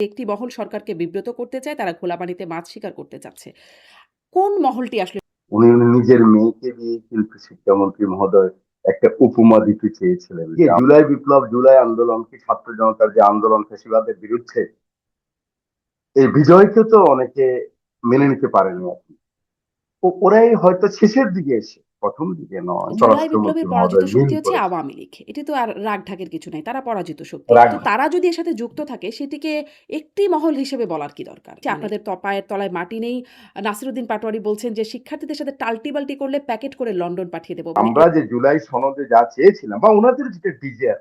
একটি মহল সরকারকে বিব্রত করতে চায়, তারা খোলা পানিতে মাছ শিকার করতে চাচ্ছে। কোন মহলটি আসলে উনি নিজের মেয়েকে দিয়ে কিন্তু শিক্ষামন্ত্রী মহোদয় একটা উপমা দিতে চেয়েছিলেন যে জুলাই বিপ্লব, জুলাই আন্দোলন কি ছাত্র জনতার যে আন্দোলন ফ্যাসিবাদের বিরুদ্ধে, এই বিজয়কে তো অনেকে মেনে নিতে পারেনি আর কি। ওরাই হয়তো শেষের দিকে এসে, প্রথম দিকে নয়, জুলাই স্বরাষ্ট্রমন্ত্রী বিপ্লবের পরাজিত মহোদয় মিল শক্তি হচ্ছে করেছেন। আওয়ামী লীগ। এটি তো আর রাগঢাকের কিছু নাই। তারা পরাজিত শক্তি। রাগ তো তারা যদি এর সাথে যুক্ত থাকে সেটিকে একটি মহল হিসেবে বলার কি দরকার? যে আপনাদের পায়ের তলায় মাটি নেই। নাসিরুদ্দিন পাটোয়ারি বলছেন যে শিক্ষার্থীদের সাথে টাল্টি-বাল্টি করলে প্যাকেট করে লন্ডন পাঠিয়ে দেব। মানে আমরা যে জুলাই সনদে যা চেয়েছিলাম বা ওনাদের যেটা ডিজায়ার,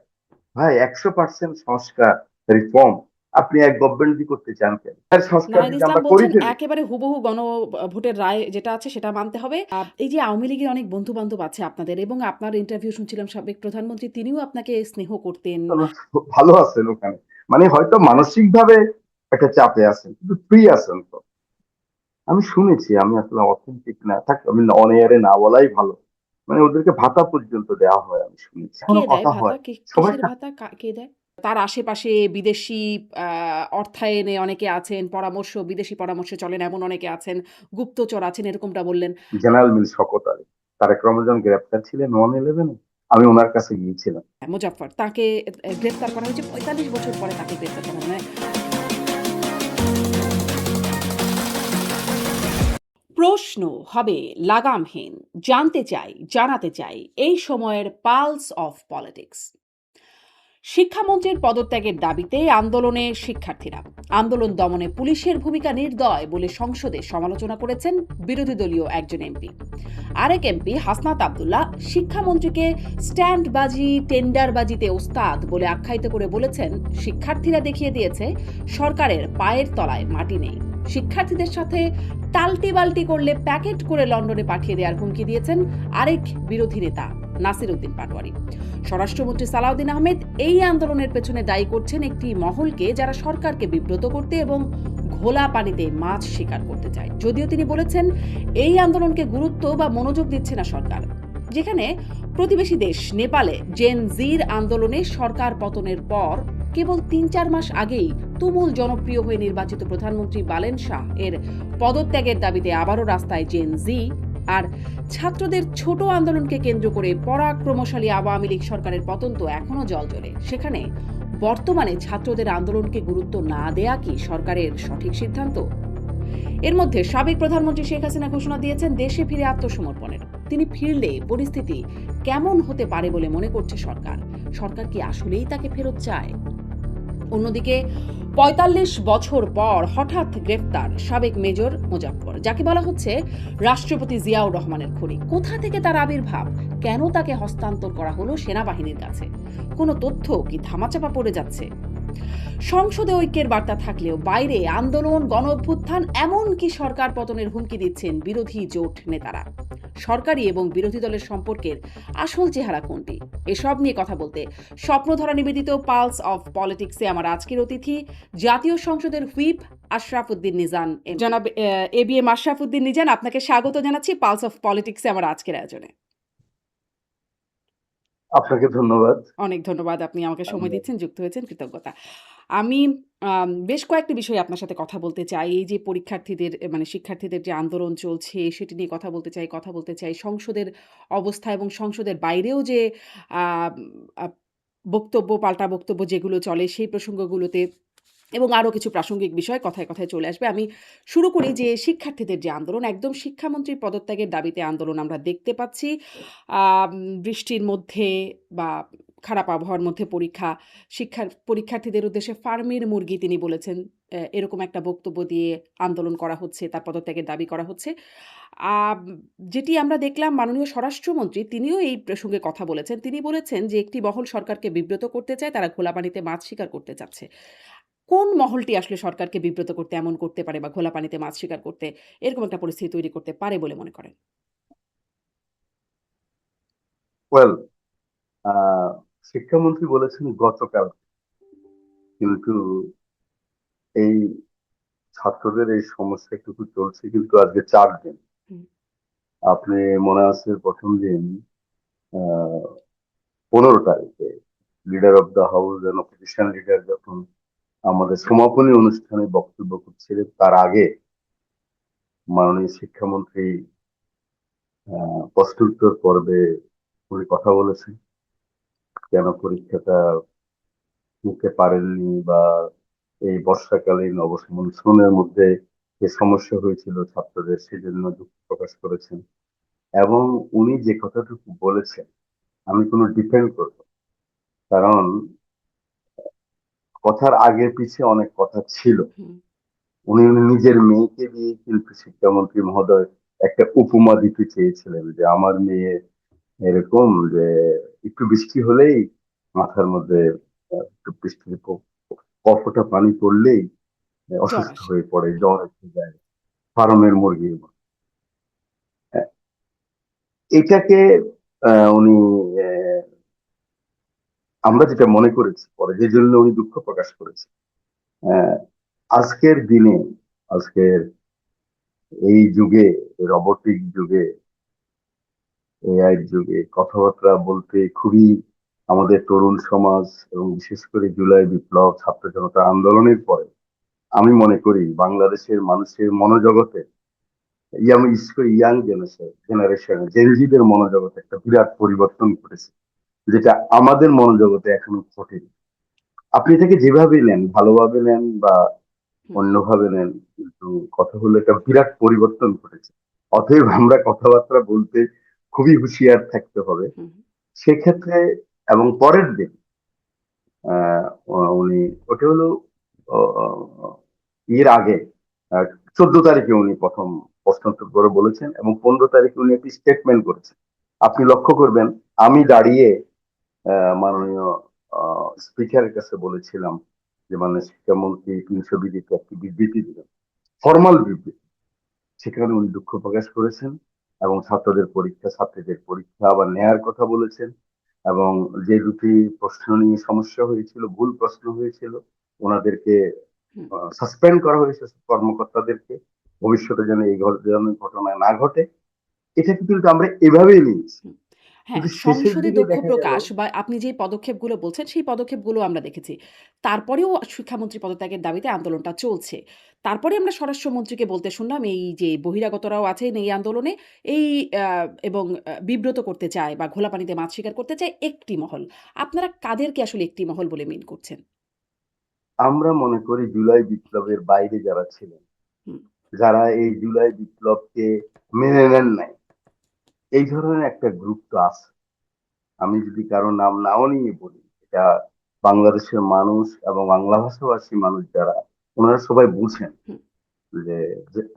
ভাই 100% সংস্কার রিফর্ম আপনি এক গভর্নমেন্ট দিয়ে করতে চান কেন? তার সংস্কার নাহিদ যদি ইসলাম আমরা করে বলছেন ফেলি। একেবারে হুবহু ভোটের রায় যেটা আছে সেটা মানতে হবে। এই যে আওয়ামী লীগের অনেক বন্ধু-বান্ধব আছে আপনাদের এবং আপনার ইন্টারভিউ শুনছিলাম সাবেক প্রধানমন্ত্রী তিনিও আপনাকে স্নেহ করতেন। তাহলে ভালো আছেন ওখানে, মানে হয়তো মানসিক ভাবে একটা চাপে আছেন কিন্তু ফ্রি আছেন তো। আমি শুনেছি, আমি আসলে অথেন্টিক না থাক, আমি অন এয়ারে না বলাই ভালো, মানে ওদেরকে ভাতা পর্যন্ত দেওয়া হয় আমি শুনেছি, কে এখনো দেয় কথা ভাতা? হয় সবাই। কিসের ভাতা? কে দেয়? তার আশেপাশে বিদেশি আ অর্থায়নে অনেকে আছেন, বিদেশি পরামর্শে চলেন এমন অনেকে আছেন, গুপ্তচর আছেন এরকমটা বললেন। জেনারেল মিল শওকত আলী, তারেক রহমান গ্রেপ্তার ছিলেন 1/11, আমি ওনার কাছে গিয়েছিলাম। মোজাফফর তাকে গ্রেফতার করা হয়েছে ৪৫ বছর পরে তাকে গ্রেফতার করা হয়। মানে প্রশ্ন হবে লাগামহীন। জানতে চাই, জানাতে চাই এই সময়ের পালস অফ পলিটিক্স। শিক্ষামন্ত্রীর পদত্যাগের দাবিতে আন্দোলনে শিক্ষার্থীরা। আন্দোলন দমনে পুলিশের ভূমিকা নির্দয় বলে সংসদে সমালোচনা করেছেন বিরোধী দলীয় একজন এমপি। আরেক এমপি হাসনাত আব্দুল্লাহ শিক্ষামন্ত্রীকে স্ট্যান্ডবাজি, টেন্ডারবাজিতে ওস্তাদ বলে আখ্যায়িত করে বলেছেন, শিক্ষার্থীরা দেখিয়ে দিয়েছে সরকারের পায়ের তলায় মাটি নেই। শিক্ষার্থীদের সাথে টাল্টি বাল্টি করলে প্যাকেট করে লন্ডনে পাঠিয়ে দেওয়ার হুমকি দিয়েছেন আরেক বিরোধী নেতা নাসিরুদ্দিন পাটোয়ারি। স্বরাষ্ট্রমন্ত্রী সালাউদ্দিন আহমেদ এই আন্দোলনের পেছনে দায়ী করছেন একটি মহলকে যারা সরকারকে বিব্রত করতে এবং ঘোলা পানিতে মাছ শিকার করতে চায়। যদিও তিনি বলেছেন এই আন্দোলনকে গুরুত্ব বা মনোযোগ দিচ্ছে না সরকার। যেখানে প্রতিবেশী দেশ নেপালে জেন জির আন্দোলনে সরকার পতনের পর কেবল ৩-৪ মাস আগেই তুমুল জনপ্রিয় হয়ে নির্বাচিত প্রধানমন্ত্রী বালেন শাহ এর পদত্যাগের দাবিতে আবারও রাস্তায় জেন জি। আর ছাত্রদের ছোট আন্দোলনকে কেন্দ্র করে পরাক্রমশালী আওয়ামী লীগ সরকারের পতন তো এখনো জলজলে। সেখানে বর্তমানে ছাত্রদের আন্দোলনকে গুরুত্ব না দেয়া কি সরকারের সঠিক সিদ্ধান্ত? এর মধ্যে সাবেক প্রধানমন্ত্রী শেখ হাসিনা ঘোষণা দিয়েছেন দেশে ফিরে আত্মসমর্পণের। তিনি ফিরলে পরিস্থিতি কেমন হতে পারে বলে মনে করছে সরকার? সরকার কি আসলেই তাকে ফেরত চায়? অন্যদিকে ৪৫ বছর পর হঠাৎ গ্রেফতার সাবেক মেজর মোজাফফর, যাকে বলা হচ্ছে রাষ্ট্রপতি জিয়াউর রহমানের খনি। কোথা থেকে তার আবির্ভাব? কেন তাকে হস্তান্তর করা হলো সেনাবাহিনীর কাছে? কোনো তথ্য কি ধামাচাপা পড়ে যাচ্ছে? সংসদে ঐক্যের বার্তা থাকলেও বাইরে আন্দোলন, গণঅভ্যুত্থান, এমনকি সরকার পতনের হুমকি দিচ্ছেন বিরোধী জোট নেতারা। সরকারি এবং বিরোধী দলের সম্পর্কের আসল চেহারা কোনটি? এসব নিয়ে কথা বলতে স্বপ্নধরা নিবেদিত পালস অফ পলিটিক্সে আমার আজকের অতিথি জাতীয় সংসদের হুইপ আশরাফ উদ্দিন নিজান। জনাব A B M Ashraf Uddin নিজান, আপনাকে স্বাগত জানাচ্ছি পালস অফ পলিটিক্সে আমার আজকের আয়োজনে। আপনাকে ধন্যবাদ। অনেক ধন্যবাদ। আপনি আমাকে সময় আমি দিচ্ছেন, যুক্ত হয়েছেন, কৃতজ্ঞতা। আমি বেশ কয়েকটি বিষয়ে আপনার সাথে কথা বলতে চাই। এই যে পরীক্ষার্থীদের মানে শিক্ষার্থীদের যে আন্দোলন চলছে সেটি নিয়ে কথা বলতে চাই। কথা বলতে চাই সংসদের অবস্থা এবং সংসদের বাইরেও যে আম আ বক্তব্য, পাল্টা বক্তব্য যেগুলো চলে সেই প্রসঙ্গগুলোতে এবং আরো কিছু প্রাসঙ্গিক বিষয় কথায়, কথায় চলে আসবে। আমি শুরু করি যে শিক্ষার্থীদের যে আন্দোলন, একদম শিক্ষামন্ত্রীর পদত্যাগের দাবিতে আন্দোলন আমরা দেখতে পাচ্ছি। আম বৃষ্টির মধ্যে বা খারাপ আবহাওয়ার মধ্যে পরীক্ষার্থীদের উদ্দেশ্যে ফার্মের মুরগি তিনি বলেছেন। এরকম একটা বক্তব্য দিয়ে আন্দোলন করা হচ্ছে, তার পদত্যাগের দাবি করা হচ্ছে। আম যেটি আমরা দেখলাম মাননীয় স্বরাষ্ট্রমন্ত্রী তিনিও এই প্রসঙ্গে কথা বলেছেন। তিনি বলেছেন যে একটি মহল সরকারকে বিব্রত করতে চায়, তারা খোলা পানিতে মাছ শিকার করতে চাচ্ছে। কোন মহলটি আসলে সরকারকে বিব্রত করতে এমন করতে পারে বা ঘোলা পানিতে মাছ শিকার করতে এরকম একটা পরিস্থিতি তৈরি করতে পারে বলে মনে করেন? ওয়েল, শিক্ষামন্ত্রী বলেছেন গতকাল, কিন্তু এই ছাত্রদের এই সমস্যাটুকু চলছে কিন্তু আজকে 4 দিন। হুম, আপনি মনে আছে প্রথম দিন, আহ 15 তারিখে leader of the house and opposition leader যখন আমাদের সমাপনী অনুষ্ঠানে বক্তব্য করছিলেন, তার আগে মাননীয় শিক্ষামন্ত্রী প্রশ্নোত্তর পর্বে উনি কথা বলেছেন কেন পরীক্ষাটা নিতে পারেননি, বা এই বর্ষাকালীন মনসুনের মধ্যে যে সমস্যা হয়েছিল ছাত্রদের, সেজন্য দুঃখ প্রকাশ করেছেন। এবং উনি যে কথাটুকু বলেছেন, আমি কোনো ডিফেন্ড করব না। কারণ কথার আগে পিছে অনেক কথা ছিল। হুম, উনি নিজের মেয়েকে দিয়ে কিন্তু শিক্ষামন্ত্রী মহোদয় একটা উপমা দিতে চেয়েছিলেন যে আমার মেয়ে এরকম যে একটু বৃষ্টি হলেই মাথার মধ্যে একটু বৃষ্টির কপটা পানি পড়লেই জ্বর অসুস্থ আসে। হয়ে পড়ে, হুম, জ্বর এসে যায়, ফার্মের মুরগির মতো। হ্যাঁ, এটাকে উনি আহ, আমরা যেটা মনে করেছি পরে, যে জন্য উনি দুঃখ প্রকাশ করেছেন। আহ, আজকের দিনে, আজকের এই যুগে, রোবটিক যুগে, এআই যুগে কথাবার্তা বলতে খুবই আমাদের তরুণ সমাজ, এবং বিশেষ করে জুলাই বিপ্লব, ছাত্র জনতা আন্দোলনের পরে আমি মনে করি বাংলাদেশের মানুষের মনোজগতে, আমি বিশেষ করে ইয়াং জেনারেশন জেনজিদের মনোজগতে একটা বিরাট পরিবর্তন ঘটেছে, যেটা আমাদের মনোজগতে এখনো ঘটেনি। আপনি এটাকে যেভাবে নেন, ভালোভাবে নেন বা হুম, অন্যভাবে নেন, কিন্তু কথা হলো একটা বিরাট পরিবর্তন ঘটেছে। অতএব আমরা কথাবার্তা বলতে খুবই হুঁশিয়ার থাকতে হবে হুম, সেক্ষেত্রে। এবং পরের দিন আহ, উনি, ওটা হলো আহ, এর আগে 14 তারিখে উনি প্রথম প্রশ্নোত্তর করে বলেছেন, এবং 15 তারিখে উনি একটি স্টেটমেন্ট করেছেন। আপনি লক্ষ্য করবেন, আমি দাঁড়িয়ে মাননীয় স্পিকারের কাছে বলেছিলাম যে মানে শিক্ষামন্ত্রী 300 বিধিতে একটি বিবৃতি দিলেন, ফর্মাল বিবৃতি। সেখানে উনি দুঃখ প্রকাশ করেছেন এবং ছাত্রীদের পরীক্ষা আবার নেয়ার কথা বলেছেন। এবং যে দুটি প্রশ্ন নিয়ে সমস্যা হয়েছিল, ভুল প্রশ্ন হয়েছিল, ওনাদেরকে হুম, সাসপেন্ড করা হয়েছে, কর্মকর্তাদেরকে, ভবিষ্যতে যেন এই ধরনের ঘটনা না ঘটে। এটাকে কিন্তু আমরা এভাবেই নিয়েছি। হুম। হ্যাঁ, কিন্তু শেষের সংসদে দিকে দুঃখ দেখা গেল, প্রকাশ বা আপনি যে পদক্ষেপগুলো বলছেন, সেই পদক্ষেপগুলো আমরা দেখেছি। তারপরেও শিক্ষামন্ত্রী পদত্যাগের দাবিতে আন্দোলনটা চলছে। তারপরে আমরা স্বরাষ্ট্রমন্ত্রীকে বলতে শুনলাম, এই যে বহিরাগতরাও আছেন এই আন্দোলনে, এই আ এবং বিব্রত করতে চায় বা ঘোলা পানিতে মাছ শিকার করতে চায় একটি মহল। আপনারা কাদেরকে আসলে একটি মহল বলে মিন করছেন? আমরা মনে করি জুলাই বিপ্লবের বাইরে যারা ছিলেন, হুম, যারা এই জুলাই বিপ্লবকে মেনে নেন নাই, এই ধরনের একটা গ্রুপ তো আছে। আমি যদি কারো নাম নাও নিয়ে বলি, এটা বাংলাদেশের মানুষ এবং বাংলা ভাষাভাষী মানুষ যারা, ওনারা সবাই বুঝেন হুম। যে যে-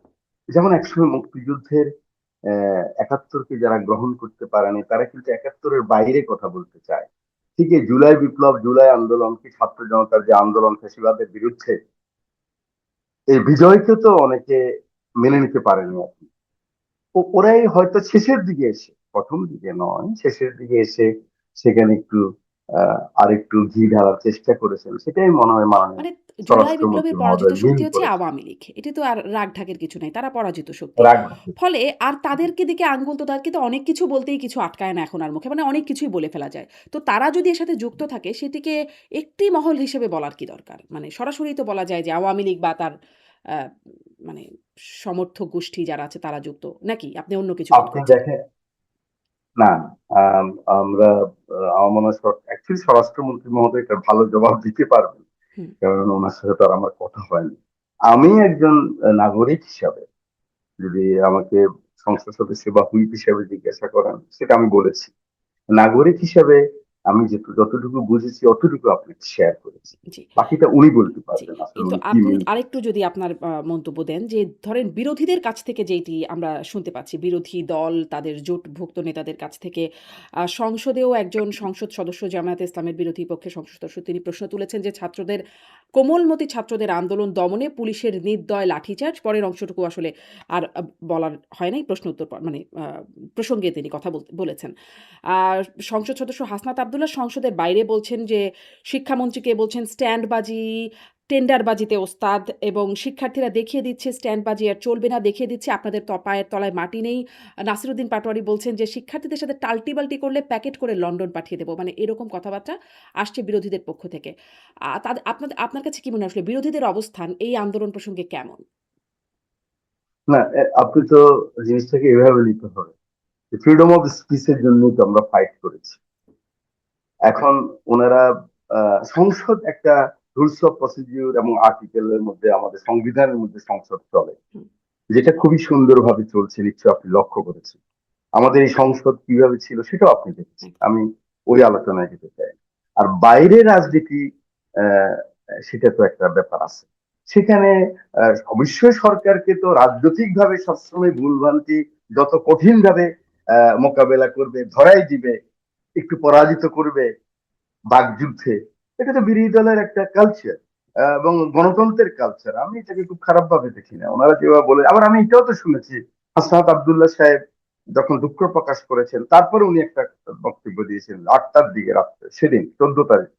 যেমন একসময় মুক্তিযুদ্ধের 71কে যারা গ্রহণ করতে পারেনি, তারা কিন্তু 71-এর বাইরে কথা বলতে চায়। ঠিক এই জুলাই বিপ্লব, জুলাই আন্দোলন, কি ছাত্র জনতার যে আন্দোলন ফ্যাসিবাদের বিরুদ্ধে, এই বিজয়কে তো অনেকে মেনে নিতে পারেনি আর কি। ওরাই হয়তো শেষের দিকে এসে, প্রথম দিকে নয়, শেষের দিকে এসে সেখানে একটু আরেকটু ঘি ঢালার চেষ্টা করেছেন। সেটাই মনে হয় মাননীয় মানে জুলাই স্বরাষ্ট্রমন্ত্রী বিপ্লবের পরাজিত মহোদয় মিন শক্তি হচ্ছে করেছেন। আওয়ামী লীগ। এটি তো আর রাগঢাকের কিছু নাই। তারা পরাজিত শক্তি। রাগ ফলে আর তাদেরকে দিকে আঙ্গুল তোদারকে তো অনেক কিছু বলতেই কিছু আটকায় না এখন আর মুখে। মানে অনেক কিছুই বলে ফেলা যায়। তো তারা যদি এর সাথে যুক্ত থাকে সেটিকে একটি মহল হিসেবে বলার কি দরকার? মানে সরাসরি তো বলা যায় যে আওয়ামী লীগ বা তার আ মানে সমর্থক গোষ্ঠী যারা আছে তারা যুক্ত। নাকি আপনি অন্য কিছু মনে আপনি করছেন? দেখেন, না, আমরা আমার মনে হয় অ্যাকচুয়ালি স্বরাষ্ট্রমন্ত্রী মহোদয় এটা ভালো জবাব দিতে পারবেন, হুম, কারণ ওনার সাথে তো আর আমার কথা হয়নি। আমি একজন নাগরিক হিসাবে, যদি আমাকে সংসদ সদস্য বা হুইপ হিসাবে জিজ্ঞাসা করেন, সেটা আমি বলেছি। নাগরিক হিসাবে আমি যতটুকু বুঝেছি অতটুকু আপনাকে শেয়ার করেছি। জি। বাকিটা উনি বলতে জি। পারবেন আসলে কিন্তু উনি কি আপনি মিন। আরেকটু যদি আপনার মন্তব্য দেন যে ধরেন বিরোধীদের কাছ থেকে যেইটি আমরা শুনতে পাচ্ছি, বিরোধী দল তাদের জোটভুক্ত নেতাদের কাছ থেকে সংসদেও একজন সংসদ সদস্য জামায়াতে ইসলামের বিরোধী পক্ষের সংসদ সদস্য তিনি প্রশ্ন তুলেছেন যে কোমলমতি ছাত্রদের আন্দোলন দমনে পুলিশের নির্দয় লাঠিচার্জ। পরের অংশটুকু আসলে আর বলার হয় নাই। প্রশ্ন উত্তর মানে প্রসঙ্গে তিনি কথা বলেছেন। আর সংসদ সদস্য হাসনাত আব্দুল্লাহ সংসদের বাইরে বলছেন যে শিক্ষামন্ত্রীকে বলছেন স্ট্যান্ডবাজি, টেন্ডারবাজিতে ওস্তাদ এবং শিক্ষার্থীরা দেখিয়ে দিচ্ছে স্ট্যান্ডবাজি আর চলবে না, দেখিয়ে দিচ্ছে আপনাদের পায়ের তলায় মাটি নেই। নাসিরুদ্দিন পাটোয়ারি বলছেন যে শিক্ষার্থীদের সাথে টাল্টিবাল্টি করলে প্যাকেট করে লন্ডন পাঠিয়ে দেব। মানে এরকম কথাবার্তা আসছে বিরোধীদের পক্ষ থেকে। আপনার কাছে কি মনে হয় আসলে বিরোধীদের অবস্থান এই আন্দোলন প্রসঙ্গে কেমন? না, আপনি তো জিনিসটাকে এভাবে নিতে হবে, ফ্রিডম অফ স্পিচের জন্যই তো আমরা ফাইট করেছি। এখন ওনারা সংসদ একটা রুলস অফ প্রসিডিউর এবং আর্টিকেলের মধ্যে, আমাদের সংবিধানের মধ্যে সংসদ চলে, হুম, যেটা খুবই সুন্দরভাবে চলছে, নিশ্চয় আপনি লক্ষ্য করেছেন। আমাদের এই সংসদ কিভাবে ছিল সেটাও আপনি দেখেছেন, একদম। আমি ওই আলোচনায় যেতে চাই না। আর বাইরে রাজনীতি, আহ, সেটা তো একটা ব্যাপার আছে সেখানে। অবশ্যই সরকারকে তো রাজনৈতিক ভাবে সবসময় ভুলভ্রান্তি যত কঠিন ভাবে মোকাবেলা করবে, ধরাই দিবে, একটু পরাজিত করবে বাকযুদ্ধে। এটা তো বিরোধী দলের একটা কালচার এবং গণতন্ত্রের কালচার। আমি এটাকে খুব খারাপ ভাবে দেখি না। ওনারা যেভাবে বলে, আবার আমি এটাও তো শুনেছি, হাসনাত আব্দুল্লাহ সাহেব যখন দুঃখ প্রকাশ করেছেন, তারপরে উনি একটা বক্তব্য দিয়েছেন 8টার দিকে রাত্রে, সেদিন 14 তারিখ।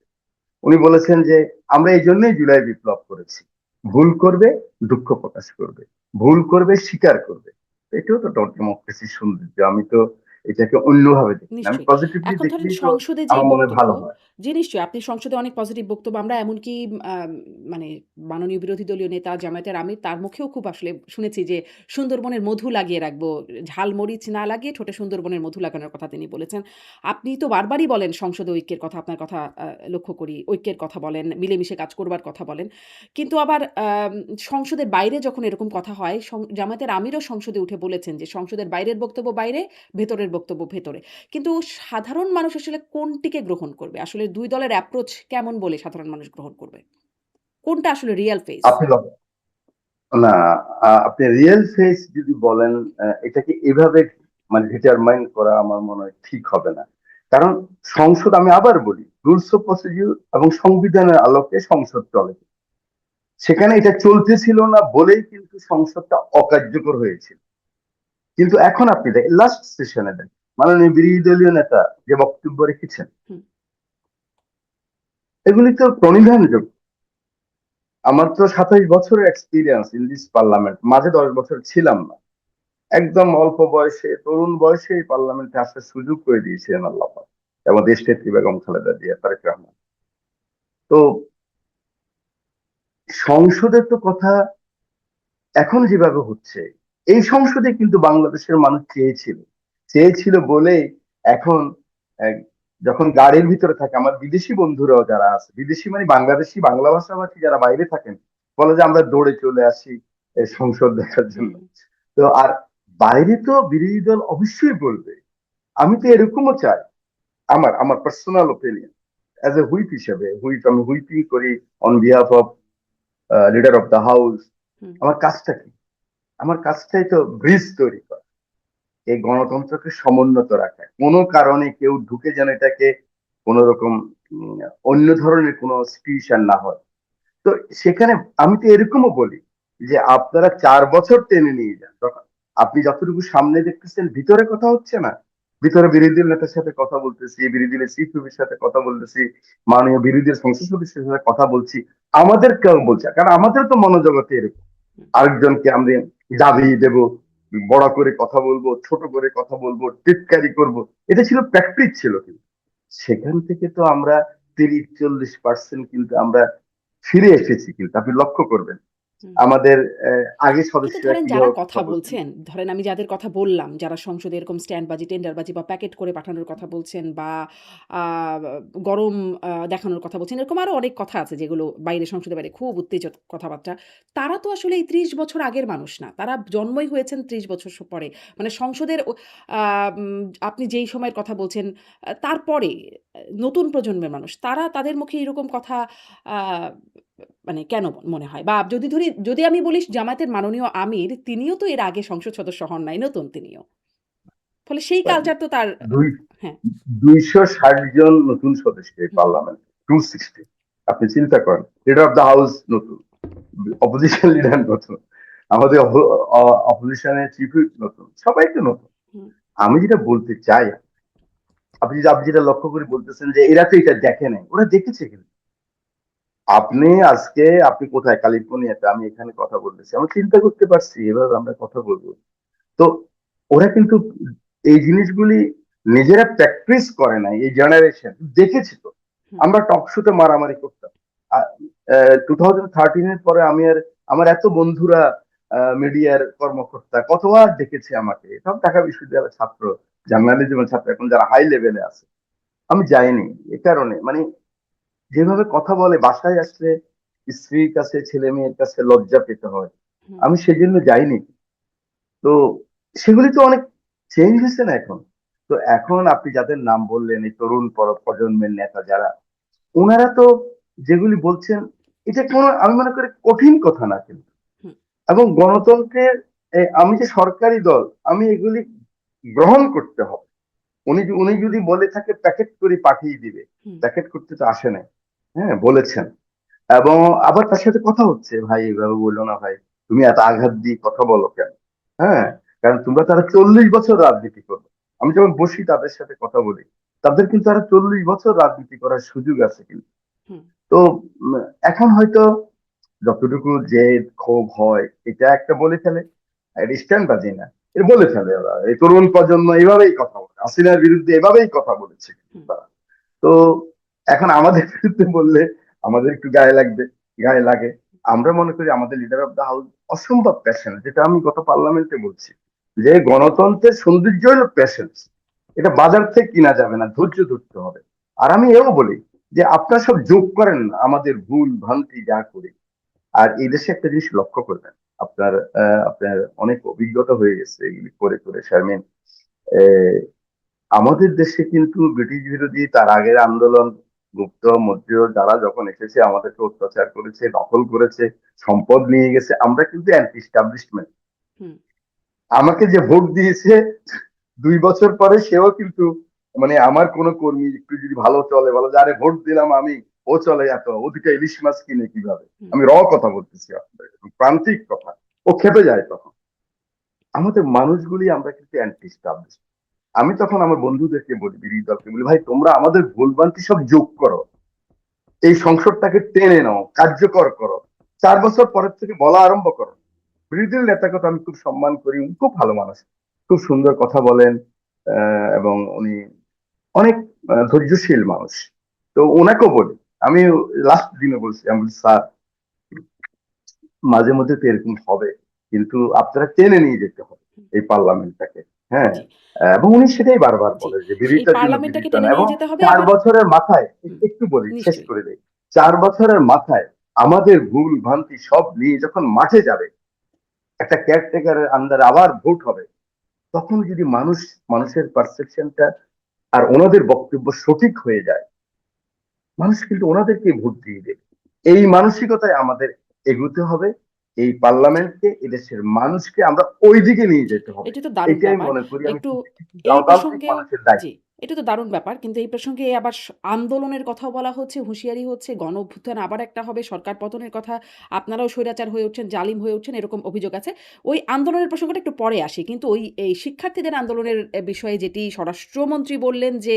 উনি বলেছেন যে আমরা এই জন্যই জুলাই বিপ্লব করেছি, ভুল করবে দুঃখ প্রকাশ করবে, ভুল করবে স্বীকার করবে। এটাও তো ডেমোক্রেসির সৌন্দর্য। আমি তো এটাকে অন্যভাবে দেখি না, আমি নিশ্চয়ই। পজিটিভলি এখন ধরেন দেখলেই তো সংসদে যেই আমার মনে বক্তব্য, ভালো হয়। জি নিশ্চয়ই আপনি সংসদে অনেক পজিটিভ বক্তব্য আমরা এমনকি আম মানে মাননীয় বিরোধী দলীয় নেতা জামায়াতের আমির তার মুখেও খুব আসলে শুনেছি যে সুন্দরবনের মধু লাগিয়ে রাখবো। ঝাল মরিচ না লাগিয়ে ঠোঁটে সুন্দরবনের মধু লাগানোর কথা তিনি বলেছেন। আপনি তো বারবারই বলেন সংসদে ঐক্যের কথা, আপনার কথা লক্ষ্য করি। ঐক্যের কথা বলেন, মিলেমিশে কাজ করবার কথা বলেন। কিন্তু আবার সংসদের বাইরে যখন এরকম কথা হয়, জামায়াতের আমিরও সংসদে উঠে বলেছেন যে সংসদের বাইরের বক্তব্য বাইরে, ভেতরের বক্তব্য ভেতরে। কিন্তু সাধারণ মানুষ আসলে কোনটিকে গ্রহণ করবে? আসলে ২ দলের অ্যাপ্রোচ কেমন বলে সাধারণ মানুষ গ্রহণ করবে? কোনটা আসলে রিয়াল ফেস? আপনি না, আপনি রিয়েল ফেস যদি বলেন, এটাকে এভাবে মানে ডিটারমাইন করা আমার মনে হয় ঠিক হবে না। কারণ সংসদ, আমি আবার বলি, রুলস অফ প্রসিডিউর এবং সংবিধানের আলোকে সংসদ চলে। সেখানে এটা চলতেছিল না বলেই কিন্তু সংসদটা অকার্যকর হয়েছিল। কিন্তু এখন আপনি দেখেন লাস্ট সেশনে দেন মাননীয় বিরোধী দলীয় নেতা যে বক্তব্য রেখেছেন, হুম, এগুলি তো প্রণিধানযোগ্য। আমার তো 27 বছরের এক্সপিরিয়েন্স ইন দিস পার্লামেন্ট, মাঝে 10 বছর ছিলাম না। একদম অল্প বয়সে, তরুণ বয়সে এই পার্লামেন্টে আসার সুযোগ করে দিয়েছিলেন আল্লাহ পাক, এবং দেশ নেত্রী বেগম খালেদা জিয়া, তারেক রহমান। তো সংসদের তো কথা এখন যেভাবে হচ্ছে, এই সংসদে কিন্তু বাংলাদেশের মানুষ চেয়েছিল, চেয়েছিল বলেই এখন এক- যখন গাড়ির ভিতরে থাকে, আমার বিদেশি বন্ধুরাও যারা আছে, বিদেশি মানে বাংলাদেশি বাংলা ভাষাভাষী যারা বাইরে থাকেন, বলে যে আমরা দৌড়ে চলে আসি এই সংসদ দেখার জন্য। হুম, তো আর বাইরে তো বিরোধী দল অবশ্যই বলবে। আমি তো এরকমও চাই। আমার আমার personal opinion, as a whip হিসেবে, আমি হুইপিং করি on behalf of leader of the house. Hmm, আমার কাজটা কি? আমার কাজটাই তো ব্রিজ তৈরি করা, এই গণতন্ত্রকে সমুন্নত রাখা। কোনো কারণে কেউ ঢুকে যেন এটাকে কোন রকম উম, অন্য ধরনের কোনো সিচুয়েশন না হয়। তো সেখানে আমি তো এরকমও বলি যে আপনারা 4 বছর টেনে নিয়ে যান, তখন আপনি যতটুকু সামনে দেখতেছেন, ভিতরে কথা হচ্ছে না। ভিতরে বিরোধী নেতার সাথে কথা বলতেছি, বিরোধী দলের চিফ হুইপের সাথে কথা বলতেছি, মাননীয় বিরোধী সংসদ সদস্যের সাথে কথা বলছি। আমাদের কেউ বলছে, কারণ আমাদের তো মনোজগতে এরকম, হুম। আরেকজনকে আমরা দাবিয়ে দেব, বড় করে কথা বলবো, ছোট করে কথা বলবো, টিটকারি করব। এটা ছিল প্র্যাকটিস ছিল। কিন্তু সেখান থেকে তো আমরা 30-40% কিন্তু আমরা ফিরে এসেছি। কিন্তু আপনি লক্ষ্য করবেন হুম। আমাদের আগে কিন্তু সদস্যরা ধরেন যারা কিভাবে কথা কথা বলতেন। বলছেন, ধরেন আমি যাদের কথা বললাম, যারা সংসদে এরকম স্ট্যান্ডবাজি, টেন্ডারবাজি বা প্যাকেট করে পাঠানোর কথা বলছেন বা আ গরম দেখানোর কথা বলছেন, এরকম আরো অনেক কথা আছে যেগুলো বাইরে সংসদের বাইরে খুব উত্তেজক কথাবার্তা। তারা তো আসলে এই ৩০ বছর আগের মানুষ না। তারা জন্মই হয়েছেন ৩০ বছর পরে। মানে সংসদের ও আ আপনি যেই সময়ের কথা বলছেন, তারপরে নতুন প্রজন্মের মানুষ। তারা তাদের মুখে এরকম কথা আ মানে কেন মনে হয়? বা যদি আমি বলি জামায়াতের মাননীয় আমির, তিনিও তো এর আগে সংসদ সদস্য হন নাই, নতুন তিনিও। ফলে সেই কালচার তো তার দুই হ্যাঁ, 260 জন নতুন সদস্য এই হুম, পার্লামেন্ট, 260। আপনি চিন্তা করেন, লিডার অফ দ্য হাউস নতুন, অপোজিশন লিডার নতুন, আমাদের অপোজিশনের চিফ হুইপ নতুন, সবাই তো নতুন। হুম, আমি যেটা বলতে চাই, আপনি যেটা লক্ষ্য করে বলতেছেন যে এরা তো এটা দেখে নাই, ওরা দেখেছে। কিন্তু আপনি কোথায়? ক্যালিফোর্নিয়াতে। আমি এখানে কথা বলতেছি, আমি চিন্তা করতে পারছি এভাবে আমরা কথা বলবো। তো ওরা কিন্তু এই জিনিসগুলি নিজেরা প্র্যাকটিস করে নাই, এই জেনারেশন দেখেছি তো। হুম, আমরা টক শোতে মারামারি করতাম 2013-এর পরে। আমার এত বন্ধুরা মিডিয়ার কর্মকর্তা কতবার ডেকেছে আমাকে, সব ঢাকা বিশ্ববিদ্যালয়ের ছাত্র, জার্নালিজমের ছাত্র, এখন যারা হাই লেভেলে আছে। আমি যাইনি এ কারণে, মানে যেভাবে কথা বলে, বাসায় আসলে স্ত্রীর কাছে, ছেলে মেয়ের কাছে লজ্জা পেতে হয়। হুম, আমি সেজন্য যাইনি। তো সেগুলি তো অনেক চেঞ্জ হয়েছে না এখন। তো এখন আপনি যাদের নাম বললেন, এই তরুণ প্রজন্মের নেতা যারা, ওনারা তো যেগুলি বলছেন, এটা কোনো, আমি মনে করি কঠিন কথা না কিন্তু। হুম, এবং গণতন্ত্রের আমি যে সরকারি দল, আমি এগুলি গ্রহণ করতে হবে। উনি যদি বলে থাকে প্যাকেট করে পাঠিয়ে দিবে, হুম, প্যাকেট করতে তো আসে নাই। হ্যাঁ, বলেছেন। এবং আবার তার সাথে কথা হচ্ছে, ভাই এভাবে বললো না ভাই, তুমি এত আঘাত দিয়ে কথা বলো কেন? হ্যাঁ, হুম, কারণ তোমরা তারা 40 বছর রাজনীতি করবে। আমি যখন বসি তাদের সাথে কথা বলি, তাদের কিন্তু আরো 40 বছর রাজনীতি করার সুযোগ আছে কিন্তু। হুম, তো উম, এখন হয়তো যতটুকু যে ক্ষোভ হয়, এটা একটা বলে ফেলে, স্ট্যান্ড বাজি না, এটা বলে ফেলে ওরা। এই তরুণ প্রজন্ম এভাবেই কথা বলে, হাসিনার বিরুদ্ধে এভাবেই কথা বলেছে হুম, তারা। তো এখন আমাদের বিরুদ্ধে বললে আমাদের একটু গায়ে লাগবে, গায়ে লাগে। আমরা মনে করি আমাদের লিডার অফ দা হাউস অসম্ভব প্যাশন, যেটা আমি গত পার্লামেন্টে বলছি, যে গণতন্ত্রের সৌন্দর্য হলো প্যাশন্স। এটা বাজার থেকে কিনা যাবে না, ধৈর্য ধরতে হবে। আর আমি এও বলি যে আপনারা সব যোগ করেন না আমাদের ভুল ভ্রান্তি যা করি। আর এই দেশে একটা জিনিস লক্ষ্য করবেন, আপনার অনেক অভিজ্ঞতা হয়ে গেছে এগুলি করে করে, শারমিন। আমাদের দেশে কিন্তু ব্রিটিশ বিরোধী, তার আগের আন্দোলন, গুপ্ত মধ্য যারা যখন এসেছে আমাদেরকে অত্যাচার করেছে, দখল করেছে, সম্পদ নিয়ে গেছে, আমরা কিন্তু অ্যান্টি স্টাবলিশমেন্ট। হুম, আমাকে যে ভোট দিয়েছে 2 বছর পরে সেও কিন্তু, মানে আমার কোন কর্মী একটু যদি ভালো চলে, বলো যে আরে ভোট দিলাম আমি, ও চলে এত, ওদিকে ইলিশ মাছ কিনে কিভাবে। হুম, আমি কথা বলতেছি আপনাদের, প্রান্তিক কথা। ও খেপে যায় তখন। আমাদের মানুষগুলি আমরা কিন্তু অ্যান্টি স্টাবলিশ। আমি তখন আমার বন্ধুদেরকে বলি, বিরোধী দলকে বলি, ভাই তোমরা আমাদের ভুলভ্রান্তি সব যোগ করো, এই সংসদটাকে টেনে নাও, কার্যকর করো, 4 বছর পরের থেকে বলা আরম্ভ করো। বিরোধী দল নেতাকে তো আমি খুব সম্মান করি, উনি খুব ভালো মানুষ, খুব সুন্দর কথা বলেন। এবং উনি অনেক ধৈর্যশীল মানুষ। তো ওনাকেও বলি, আমি লাস্ট দিনে বলছি, আমি বলছি, স্যার মাঝে মধ্যে তো এরকম হবে, কিন্তু আপনারা টেনে নিয়ে যেতে হবে হুম, এই পার্লামেন্টটাকে। হ্যাঁ। জি, এবং উনি সেটাই বারবার জি। বলে যে সেই বিরোধিতার জন্য পার্লামেন্টটাকে বিরোধিতা না। টেনে এবং নিয়ে যেতে হবে 4 আবার। বছরের মাথায়, হুম, একটু বলি, শেষ নিশ্চয়ই। করে দেই। 4 বছরের মাথায় আমাদের ভুল ভ্রান্তি সব নিয়ে যখন মাঠে যাবে, একটা কেয়ারটেকারের আন্ডারে আবার ভোট হবে, তখন যদি মানুষের পারসেপশনটা আর ওনাদের বক্তব্য সঠিক হয়ে যায়, মানুষ কিন্তু ওনাদেরকে ভোট দিয়ে দেবে। এই মানসিকতায় আমাদের এগোতে হবে। এই পার্লামেন্টকে, এদেশের মানুষকে আমরা ওই দিকে নিয়ে যেতে হবে। এটা তো দারুণ এটাই ব্যাপার। মনে করি আমি একটু কিছু এই গণতান্ত্রিক প্রসঙ্গেও মানুষের দায়িত্ব। জি, এটা তো দারুণ ব্যাপার। কিন্তু এই প্রসঙ্গে আবার আন্দোলনের কথাও বলা হচ্ছে, হুঁশিয়ারি হচ্ছে, গণ অভ্যুত্থান আবার একটা হবে, সরকার পতনের কথা, আপনারাও স্বৈরাচার হয়ে উঠছেন, জালিম হয়ে উঠছেন, এরকম অভিযোগ আছে। ওই আন্দোলনের প্রসঙ্গটা একটু পরে আসি। কিন্তু এই শিক্ষার্থীদের আন্দোলনের বিষয়ে যেটি স্বরাষ্ট্রমন্ত্রী বললেন যে,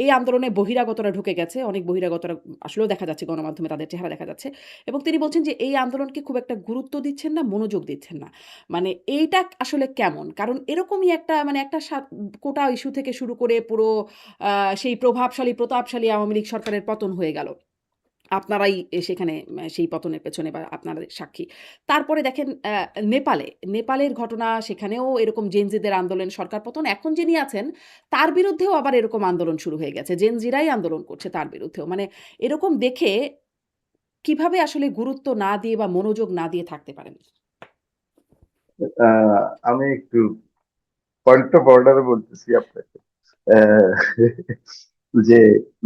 এই আন্দোলনে বহিরাগতরা ঢুকে গেছে। অনেক বহিরাগতরা আসলেও দেখা যাচ্ছে, গণমাধ্যমে তাদের চেহারা দেখা যাচ্ছে। এবং তিনি বলছেন যে, এই আন্দোলনকে খুব একটা গুরুত্ব দিচ্ছেন না, মনোযোগ দিচ্ছেন না। মানে এইটা আসলে কেমন? কারণ এরকমই একটা মানে একটা কোটা ইস্যু থেকে শুরু করে পুরো সেই প্রভাবশালী, প্রতাপশালী আওয়ামী লীগ সরকারের পতন হয়ে গেল। আপনারাই সেখানে সেই পতনের পেছনে বা আপনারা সাক্ষী। তারপরে দেখেন নেপালের ঘটনা, সেখানেও এরকম জেনজিদের আন্দোলন, সরকার পতন। এখন যিনি আছেন তার বিরুদ্ধেও আবার এরকম আন্দোলন শুরু হয়ে গেছে। জেনজিরাই আন্দোলন করছে তার বিরুদ্ধেও। মানে এরকম দেখে কিভাবে আসলে গুরুত্ব না দিয়ে বা মনোযোগ না দিয়ে থাকতে পারেন? আহ, আমি একটু পয়েন্ট অফ অর্ডারে বলতেছি আপনাকে। আহ, যে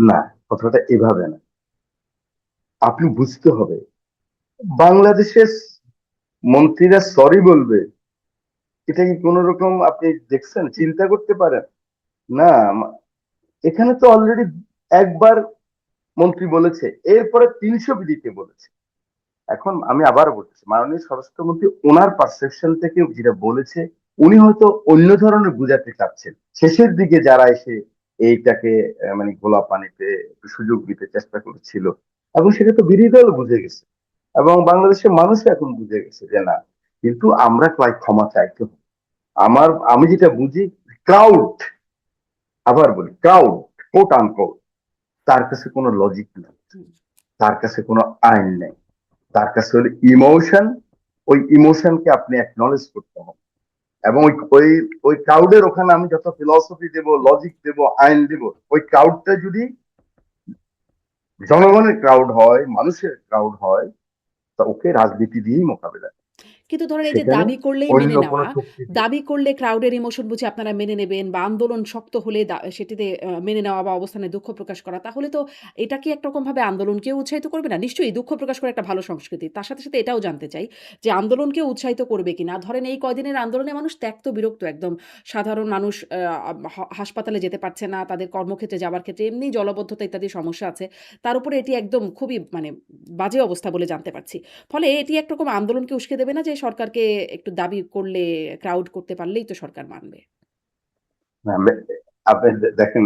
না, কথাটা এভাবে না। আপনি বুঝতে হবে, বাংলাদেশের মন্ত্রীরা সরি বলবে, এটা কি কোন রকম আপনি দেখছেন, চিন্তা করতে পারেন? না। এখানে তো অলরেডি একবার মন্ত্রী বলেছে, এরপরে 300 বিধিতে বলেছে। এখন আমি আবার বলতেছি, মাননীয় স্বরাষ্ট্রমন্ত্রী ওনার পারসেপশন থেকে যেটা বলেছে, উনি হয়তো অন্য ধরনের বুঝাতে চাচ্ছেন। শেষের দিকে যারা এসে এইটাকে মানে গোলা পানিতে একটু সুযোগ দিতে চেষ্টা করেছিল, এবং সেটা তো বিরোধী দল বুঝে গেছে এবং বাংলাদেশের মানুষ এখন বুঝে গেছে যে না, কিন্তু আমরা ক্ষমা চাইতে হবে। আমি যেটা বুঝি, ক্রাউড, আবার বলি ক্রাউড, কোট আনকোট, তার কাছে কোনো লজিক নেই, হুম, তার কাছে কোনো আইন নেই, তার কাছে হলো ইমোশন। ওই ইমোশনকে আপনি অ্যাকনলেজ করতে হবে এবং ওই ওই ওই ক্রাউডের ওখানে আমি যত ফিলসফি দেব, হুম। লজিক দেব, আইন দেব, ওই ক্রাউডটা যদি জনগণের ক্রাউড হয়, মানুষের ক্রাউড হয়, তা ওকে রাজনীতি দিয়েই মোকাবেলা করতে হবে। কিন্তু ধরেন এই যে সেখানে দাবি করলেই অন্য মেনে কোনো নেওয়া, শক্তি দিয়ে। দাবি করলে ক্রাউডের ইমোশন বুঝে আপনারা মেনে নেবেন বা আন্দোলন শক্ত হলে সেটিতে মেনে নেওয়া বা অবস্থানে দুঃখ প্রকাশ করা, তাহলে তো এটা কি একরকমভাবে আন্দোলনকেও উৎসাহিত করবে না? নিশ্চয়ই দুঃখ প্রকাশ করা একটা ভালো সংস্কৃতি। তার সাথে, সাথে এটাও জানতে চাই যে আন্দোলনকেও উৎসাহিত করবে কিনা? ধরেন এই কয়দিনের আন্দোলনে মানুষ ত্যক্ত বিরক্ত একদম। সাধারণ মানুষ হাসপাতালে যেতে পারছে না, তাদের কর্মক্ষেত্রে যাবার ক্ষেত্রে এমনিই জলাবদ্ধতা ইত্যাদি সমস্যা আছে। তার উপরে এটি একদম খুবই মানে বাজে অবস্থা বলে জানতে পারছি। ফলে এটি একরকম আন্দোলনকে উস্কে দেবে না যে সরকারকে একটু দাবি করলে, ক্রাউড করতে পারলেই তো সরকার মানবে। হ্যাঁ, আপনি দেখেন,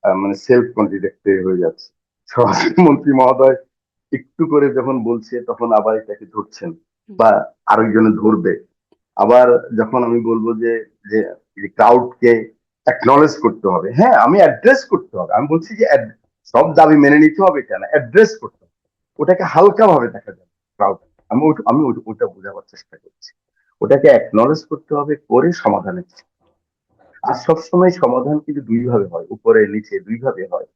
মানে সেলফ কন্ট্রাডিক্টরি হয়ে যাচ্ছে। স্বরাষ্ট্রমন্ত্রী মহোদয় একটু করে যখন বলছে তখন আবার এটাকে ধরছেন হুম, বা আরেকজনে ধরবে। আবার যখন আমি বলবো যে যে ক্রাউডকে অ্যাকনলেজ করতে হবে, হ্যাঁ আমি অ্যাড্রেস করতে হবে, আমি বলছি যে সব দাবি মেনে নিতে হবে এটা না, অ্যাড্রেস করতে হবে, ওটাকে হালকা ভাবে দেখা যাবে ক্রাউড। আমি ওটা বোঝাবার চেষ্টা করছি। ওটাকে অ্যাকনলেজ করতে হবে, করে সমাধানের চেষ্টা। আর সবসময় সমাধান কিন্তু দুই ভাবে হয়, উপরে নিচে দুই ভাবে হয়।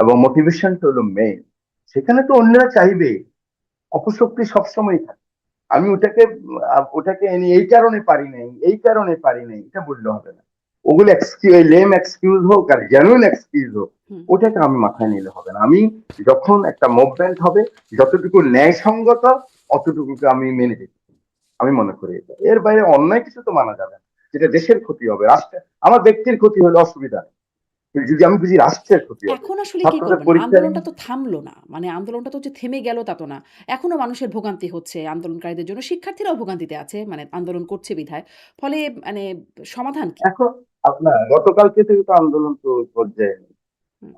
এবং মোটিভেশনটা হলো মেইন। সেখানে তো অন্যরা চাইবে, অপশক্তি সবসময় থাকে। আমি ওটাকে এনে এই কারণে পারি নাই, এই কারণে পারি নাই, এটা বললে হবে না। ওগুলো লেম এক্সকিউজ হোক আর জেনুইন এক্সকিউজ হোক, হুম। ওটাকে আমি মাথায় নিলে হবে না। আমি যখন একটা মুভমেন্ট হবে, যতটুকু ন্যায়সঙ্গত অতটুকুকে আমি মেনে নিই, আমি মনে করি এটা। এর বাইরে অন্যায় কিছু তো মানা যাবে না, যেটা দেশের ক্ষতি হবে, রাষ্ট্রের। আমার ব্যক্তির ক্ষতি হলে অসুবিধা নেই, কিন্তু যদি আমি বুঝি রাষ্ট্রের ক্ষতি হবে, এখন আসলে কি ছাত্রদের করবেন? পরীক্ষা আন্দোলনটা তো থামলো না। মানে আন্দোলনটা তো যে থেমে গেল তা তো না। এখনো মানুষের ভোগান্তি হচ্ছে আন্দোলনকারীদের জন্য। শিক্ষার্থীরাও ভোগান্তিতে আছে মানে আন্দোলন করছে বিধায়। ফলে মানে সমাধান কি? এখন আপনার গতকালকে থেকে তো আন্দোলন তো পর্যায়ে নেই। হুম।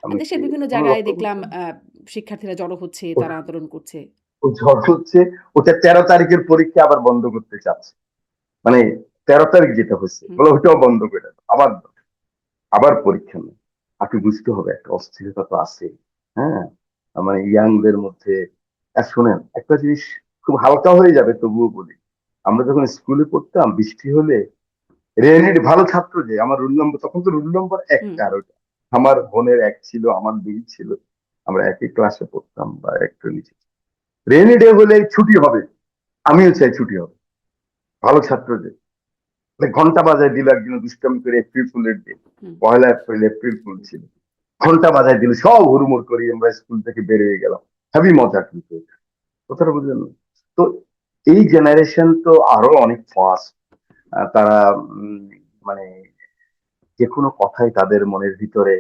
আমি কি দেশের বিভিন্ন এখনো জায়গায় লক্ষ্য দেখলাম করছেন? শিক্ষার্থীরা জড়ো হচ্ছে, তারা আন্দোলন করছে। ঝড় হচ্ছে, ওটা 13 তারিখের পরীক্ষা আবার বন্ধ করতে চাচ্ছে। মানে 13 তারিখ যেটা হচ্ছে হুম, বলে ওইটাও বন্ধ করে দাও, আবার আবার পরীক্ষা নেই। আপনি বুঝতে হবে একটা অস্থিরতা তো আছে। হ্যাঁ, মানে ইয়াংদের মধ্যে। আর শোনেন একটা জিনিস, খুব হালকা হয়ে যাবে তবুও বলি, আমরা যখন স্কুলে পড়তাম বৃষ্টি হলে রেনেট, ভালো ছাত্র যে আমার রুল নম্বর, তখন তো রুল নম্বর হুম, 1 ওটা। আমার বোনের 1 ছিল, আমার 2 ছিল, আমরা একই ক্লাসে পড়তাম বা একটু নিচে। রেনি ডে হলে ছুটি হবে, আমিও চাই ছুটি হবে, ভালো ছাত্র যে। মানে ঘন্টা বাজায় দিল একজন দুষ্টামি করে, এপ্রিল ফুলের দিন, হুম, 1 এপ্রিল, এপ্রিল ফুল ছিল। ঘন্টা বাজায় দিল, সব হুড়মুড় করি আমরা স্কুল থেকে বের হয়ে গেলাম। হেবি মজা কিন্তু এটা। কথাটা বুঝলেন না? তো এই জেনারেশন তো আরো অনেক ফাস্ট। তারা মানে যে কোনো কথাই তাদের মনের ভিতরে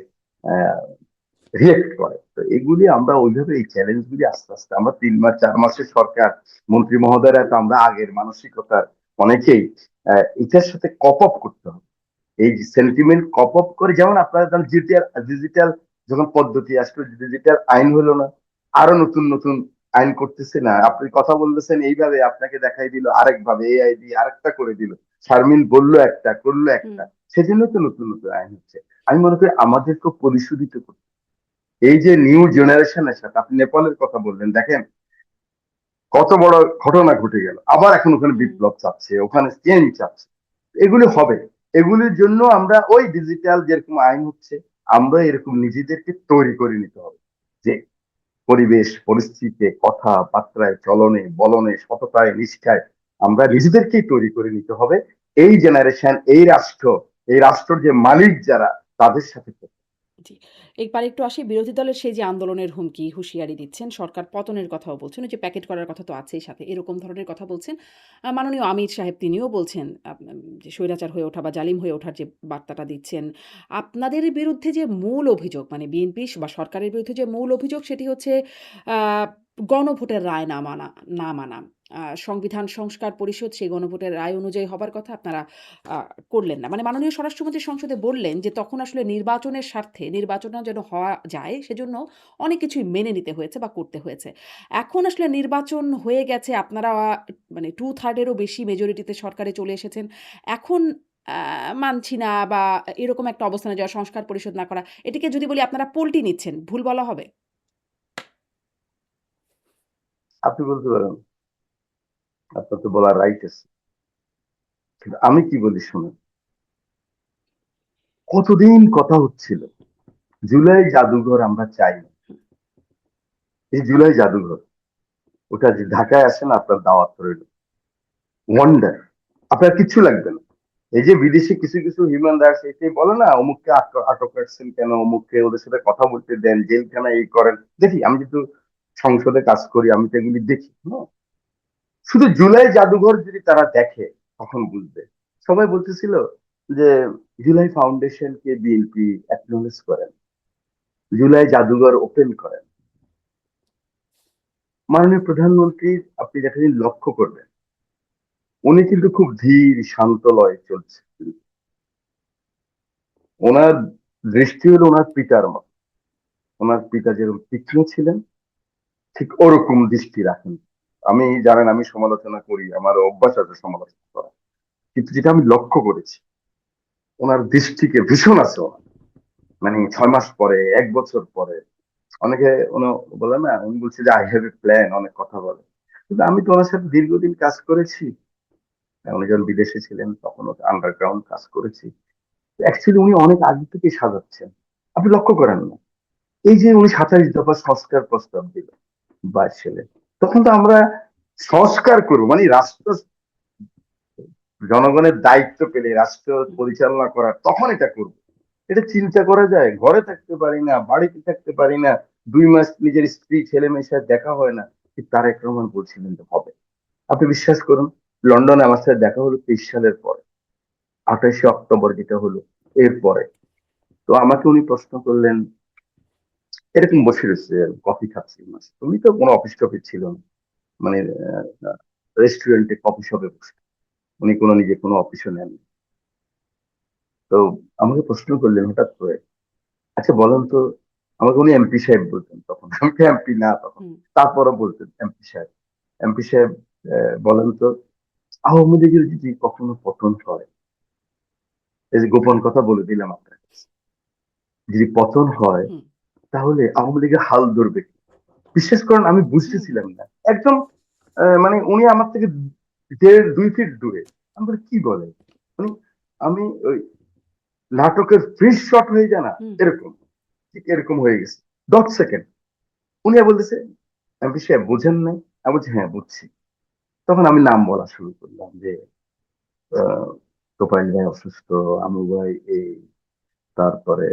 রিয়েক্ট করে। তো এগুলি আমরা ওইভাবে, এই চ্যালেঞ্জ গুলি আস্তে আস্তে, আমরা 3 মাস 4 মাসের সরকার, মন্ত্রী মহোদয়রা তো আমরা আগের মানসিকতার অনেকেই, এটার সাথে কপ আপ করতে হবে। এই সেন্টিমেন্ট কপ আপ করে, যেমন আপনারা ডিজিটাল ডিজিটাল যখন পদ্ধতি আসলো, ডিজিটাল আইন হলো না, আরো নতুন নতুন আইন করতেছে না। আপনি কথা বলতেছেন এইভাবে, আপনাকে দেখাই দিল আরেক ভাবে, এআই দিয়ে আরেকটা করে দিল। শারমিন বললো একটা, করলো হুম, একটা, সেজন্য তো নতুন নতুন আইন হচ্ছে। আমি মনে করি আমাদেরকে পরিশোধিত করতে, এই যে নিউ জেনারেশনের সাথে, আপনি নেপালের কথা বললেন, দেখেন কত বড় ঘটনা ঘটে গেল, আবার এখন ওখানে হুম। বিপ্লব চাচ্ছে, ওখানে চেঞ্জ চাচ্ছে। এগুলি হবে। এগুলির জন্য আমরা ওই ডিজিটাল যেরকম আইন হচ্ছে, আমরা এরকম নিজেদেরকে তৈরি করে নিতে হবে, যে পরিবেশ পরিস্থিতিতে, কথা বার্তায়, চলনে বলনে, সততায় নিষ্ঠায় আমরা নিজেদেরকেই তৈরি করে নিতে হবে। এই জেনারেশন, এই রাষ্ট্রের যে মালিক যারা, তাদের সাথে করতে জি। এবার একটু আসি বিরোধী দলের সেই যে আন্দোলনের হুমকি, হুঁশিয়ারি দিচ্ছেন, সরকার পতনের কথাও বলছেন, ওই যে প্যাকেট করার কথা তো আছেই সাথে, এরকম ধরনের কথা বলছেন। মাননীয় আমির সাহেব তিনিও বলছেন যে স্বৈরাচার হয়ে ওঠা বা জালিম হয়ে ওঠার যে বার্তাটা দিচ্ছেন। আপনাদের বিরুদ্ধে যে মূল অভিযোগ মানে বিএনপি বা সরকারের বিরুদ্ধে যে মূল অভিযোগ সেটি হচ্ছে আ গণভোটের রায় না মানা। সংবিধান সংস্কার পরিষদ সেই গণভোটের রায় অনুযায়ী হবার কথা আপনারা করলেন না। মানে মাননীয় স্বরাষ্ট্রমন্ত্রী সংসদে বললেন যে তখন আসলে নির্বাচনের স্বার্থে নির্বাচনটা যেন হওয়া যায় সেজন্য অনেক কিছুই মেনে নিতে হয়েছে বা করতে হয়েছে। এখন আসলে নির্বাচন হয়ে গেছে, আপনারা মানে 2/3 এরও বেশি মেজরিটিতে সরকারে চলে এসেছেন। এখন মানছি না বা এরকম একটা অবস্থানে যাওয়া, সংস্কার পরিষদ না করা, এটিকে যদি বলি আপনারা পল্টি নিচ্ছেন, ভুল বলা হবে? আপনি বলতে পারেন, আপনার তো বলার রাইট আছে, কিন্তু আমি কি বলি শুনুন। কতদিন কথা হচ্ছিল জুলাই জাদুঘর আমরা চাই না। এই জুলাই জাদুঘর, ওটা যে ঢাকায় আসে না, আপনার দাওয়াত রইল। ওয়ান্ডার, আপনার কিচ্ছু লাগবে না। এই যে বিদেশে কিছু কিছু হিউম্যান রাইটস এটাই বলে না, অমুককে আটক রাখছেন কেন, অমুককে ওদের সাথে কথা বলতে দেন, জেলখানা এই করেন। দেখি, আমি কিন্তু সংসদে কাজ করি, আমি তো এগুলি দেখি। হ্যাঁ, শুধু জুলাই জাদুঘর যদি তারা দেখে তখন বুঝবে। সবাই বলতেছিল যে জুলাই ফাউন্ডেশনকে বিএনপি অ্যাকনলেজ করেন, জুলাই জাদুঘর ওপেন করেন। মাননীয় প্রধানমন্ত্রী, আপনি যেখানে লক্ষ্য করবেন, উনি কিন্তু খুব ধীর শান্ত লয়ে চলছে। ওনার দৃষ্টি হলো ওনার পিতার মত। ওনার পিতা যেরকম তীক্ষ্ণ ছিলেন, ঠিক ওরকম দৃষ্টি রাখেন। আমি, জানেন, আমি সমালোচনা করি, আমার অভ্যাস আছে সমালোচনা করা, কিন্তু যেটা আমি লক্ষ্য করেছি, ওনার দৃষ্টিকে ভীষণ আছে ওনার। মানে 6 মাস পরে, 1 বছর পরে, অনেকে উনি বলে না, উনি বলছে যে আই হ্যাভ এ প্ল্যান, অনেক কথা বলে। কিন্তু আমি তো ওনার সাথে দীর্ঘদিন কাজ করেছি। উনি যখন বিদেশে ছিলেন তখনও আন্ডারগ্রাউন্ড কাজ করেছি। অ্যাকচুয়ালি উনি অনেক আগে থেকে সাজাচ্ছেন। আপনি লক্ষ্য করেন না, এই যে উনি 27 দফা সংস্কার প্রস্তাব দিল 22 সালে, তখন তো আমরা সংস্কার করবো মানে রাষ্ট্র, জনগণের দায়িত্ব পেলে রাষ্ট্র পরিচালনা করার, তখন এটা করবো। এটা চিন্তা করা যায়? ঘরে থাকতে পারি না, বাড়িতে থাকতে পারি না, 2 মাস নিজের স্ত্রী ছেলে মেয়ের সাথে দেখা হয় না, ঠিক তারেক রহমান বলছিলেন যে হবে। আপনি বিশ্বাস করুন, লন্ডনে আমার সাথে দেখা হলো 23 সালের পরে, 28শে অক্টোবর যেটা হলো, এরপরে। তো আমাকে উনি প্রশ্ন করলেন, এরকম বসে রয়েছে, কফি খাচ্ছি, তুমি তো কোনো অফিস টফিস ছিল না, মানে রেস্টুরেন্টে কফি শপে বসে, উনি কোনো নিজে কোনো অফিসও নেন। তো আমাকে প্রশ্ন করলেন হঠাৎ করে, আচ্ছা বলেন তো, আমাকে উনি এমপি সাহেব বলতেন তখন, আমি তো এমপি না তখন, হুম, তারপরও বলতেন এমপি সাহেব। এমপি সাহেব, বলেন তো, আওয়ামী লীগের যদি কখনো পতন হয়, এই যে গোপন কথা বলে দিলাম আপনার কাছে, যদি পতন হয়, হুম, তাহলে আওয়ামী লীগের হাল ধরবে কি? বিশ্বাস করেন, আমি হুম, বুঝতেছিলাম না একদম। মানে উনি আমার থেকে 1.5-2 ফিট দূরে। আমি বলি, কি বলে? মানে আমি ওই নাটকের ফ্রিজ শট হয়ে যায় না, হুম, এরকম, ঠিক এরকম হয়ে গেছে। 10 সেকেন্ড। উনি বলতেছে, এমপি সাহেব বুঝেন নাই? আমি বলছি, হ্যাঁ বুঝছি। তখন আমি নাম বলা শুরু করলাম যে আহ, তোফাইল ভাই অসুস্থ, আমু ভাই এই, তারপরে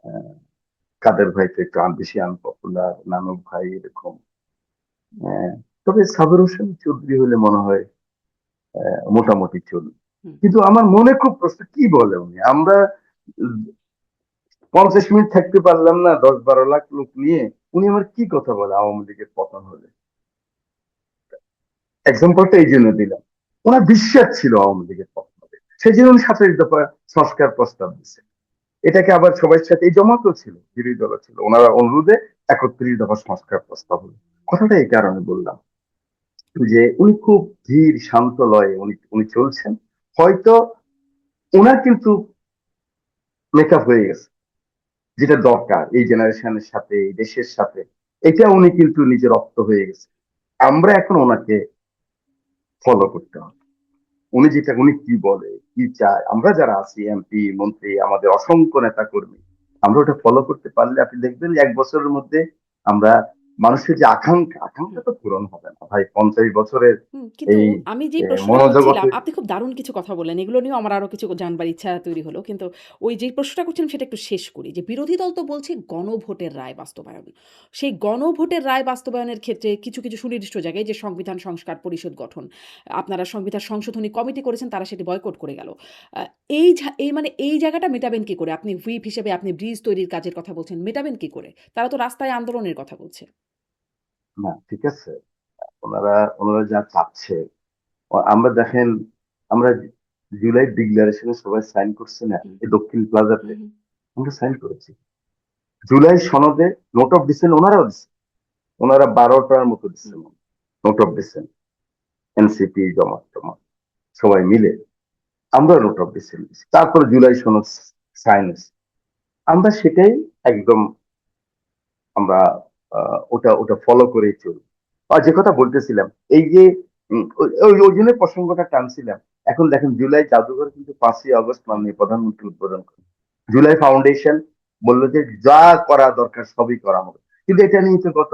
আহ, কাদের ভাই তো একটু বেশি আনপপুলার, নানক ভাই এরকম। আহ, তবে সাবের হোসেন চৌধুরী হলে মনে হয় মোটামুটি চলবে। হুম। কিন্তু আমার মনে খুব প্রশ্ন, কি বলে উনি? আমরা 50 মিনিট থাকতে পারলাম না 10-12 লাখ লোক নিয়ে, উনি আমার কি কথা বলে আওয়ামী লীগের পতন হলে? এক্সাম্পলটা এই জন্য দিলাম, ওনার বিশ্বাস ছিল আওয়ামী লীগের পতন হবে, সেই জন্য উনি 27 দফা সংস্কার প্রস্তাব দিচ্ছে। এটাকে আবার সবার সাথে এই জমাতও ছিল, বিরোধী দল ছিল, ওনারা অনুরোধে 31 দফা সংস্কার প্রস্তাব হলো। কথাটা এই কারণে বললাম যে উনি খুব ধীর শান্ত লয়ে উনি উনি চলছেন। হয়তো ওনার কিন্তু মেকআপ হয়ে গেছে, যেটা দরকার এই জেনারেশনের সাথে, এই দেশের সাথে, এটা উনি কিন্তু নিজের রপ্ত হয়ে গেছে। আমরা এখন ওনাকে ফলো করতে হবে। উনি যেটা, উনি কি বলে, কি চায়, আমরা যারা আছি এমপি মন্ত্রী, আমাদের অসংখ্য নেতা কর্মী, আমরা ওটা ফলো করতে পারলে আপনি দেখবেন যে 1 বছরের মধ্যে আমরা, মানুষের যে আকাঙ্ক্ষা, আকাঙ্ক্ষা তো পূরণ হবে না ভাই 50 বছরের কিন্তু এই আমি যেই প্রশ্নটা করছিলাম, মনোজগতে। আপনি খুব দারুণ কিছু কথা বললেন। এগুলো নিয়েও আমার আরো কিছু জানবার ইচ্ছা তৈরি হলো। কিন্তু ওই যেই প্রশ্নটা করছিলাম সেটা একটু শেষ করি। যে বিরোধী দল তো বলছে গণভোটের রায় বাস্তবায়ন। সেই গণভোটের রায় বাস্তবায়নের ক্ষেত্রে কিছু, কিছু সুনির্দিষ্ট জায়গায় যে সংবিধান সংস্কার পরিষদ গঠন, আপনারা সংবিধান সংশোধনী কমিটি করেছেন, তারা সেটি বয়কট করে গেল। আ এই মানে এই জায়গাটা মেটাবেন কি করে? আপনি হুইপ হিসেবে আপনি ব্রিজ তৈরির কাজের কথা বলছেন, মেটাবেন কি করে? তারা তো রাস্তায় আন্দোলনের কথা বলছে। না, ঠিক আছে, ওনারা ওনারা যা চাচ্ছে, আমরা দেখেন, আমরা জুলাই ডিক্লারেশনে সবাই সাইন করছে না, হুম, এই দক্ষিণ প্লাজাতে হুম, আমরা সাইন করেছি। জুলাই সনদে নোট অফ ডিসেন্ট ওনারাও দিচ্ছে, ওনারা 12টার মতো দিচ্ছে নোট অফ ডিসেন্ট, এনসিপি জমাত টমাত সবাই মিলে আমরা নোট অফ ডিসেন্ট দিচ্ছি, তারপরে জুলাই সনদ সাইন হয়েছে। আমরা সেটাই একদম আমরা ওটা ওটা ফলো করেই চলি। আর যে কথা বলতেছিলাম, এই যে ওই ওই জন্য প্রসঙ্গটা টানছিলাম। এখন দেখেন জুলাই জাদুঘর কিন্তু 5ই আগস্ট হুম, মাননীয় প্রধানমন্ত্রী উদ্বোধন করেন। জুলাই ফাউন্ডেশন বললো যে যা করা দরকার সবই করা হবে, কিন্তু এটা নিয়ে তো গত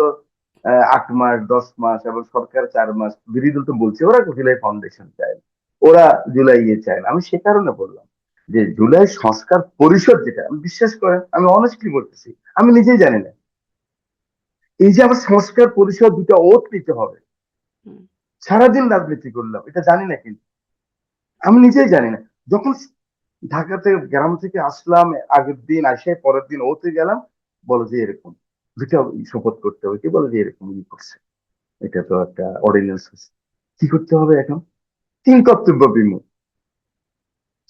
8 মাস 10 মাস এবং সরকার 4 মাস, বিরোধী দল তো বলছে ওরা জুলাই ফাউন্ডেশন চায় না, ওরা জুলাই ইয়ে চায় না। আমি সে কারণে বললাম যে জুলাই সংস্কার পরিষদ, যেটা আমি বিশ্বাস করেন, আমি অনেস্টলি বলতেছি, আমি নিজেই জানি না এই যে আমার সংস্কার পরিষদ দুটা ওত নিতে হবে। হুম, সারাদিন রাজনীতি করলাম, এটা জানি না, কিন্তু আমি নিজেই জানি না। যখন ঢাকাতে গ্রাম থেকে আসলাম, আগের দিন আসে পরের দিন ওতে গেলাম, বলো যে এরকম দুটা শপথ করতে হবে, কি বলে যে এরকম ই করছে, এটা তো একটা অর্ডিন্যান্স হচ্ছে, কি করতে হবে এখন, তিন কর্তব্য বিমূল।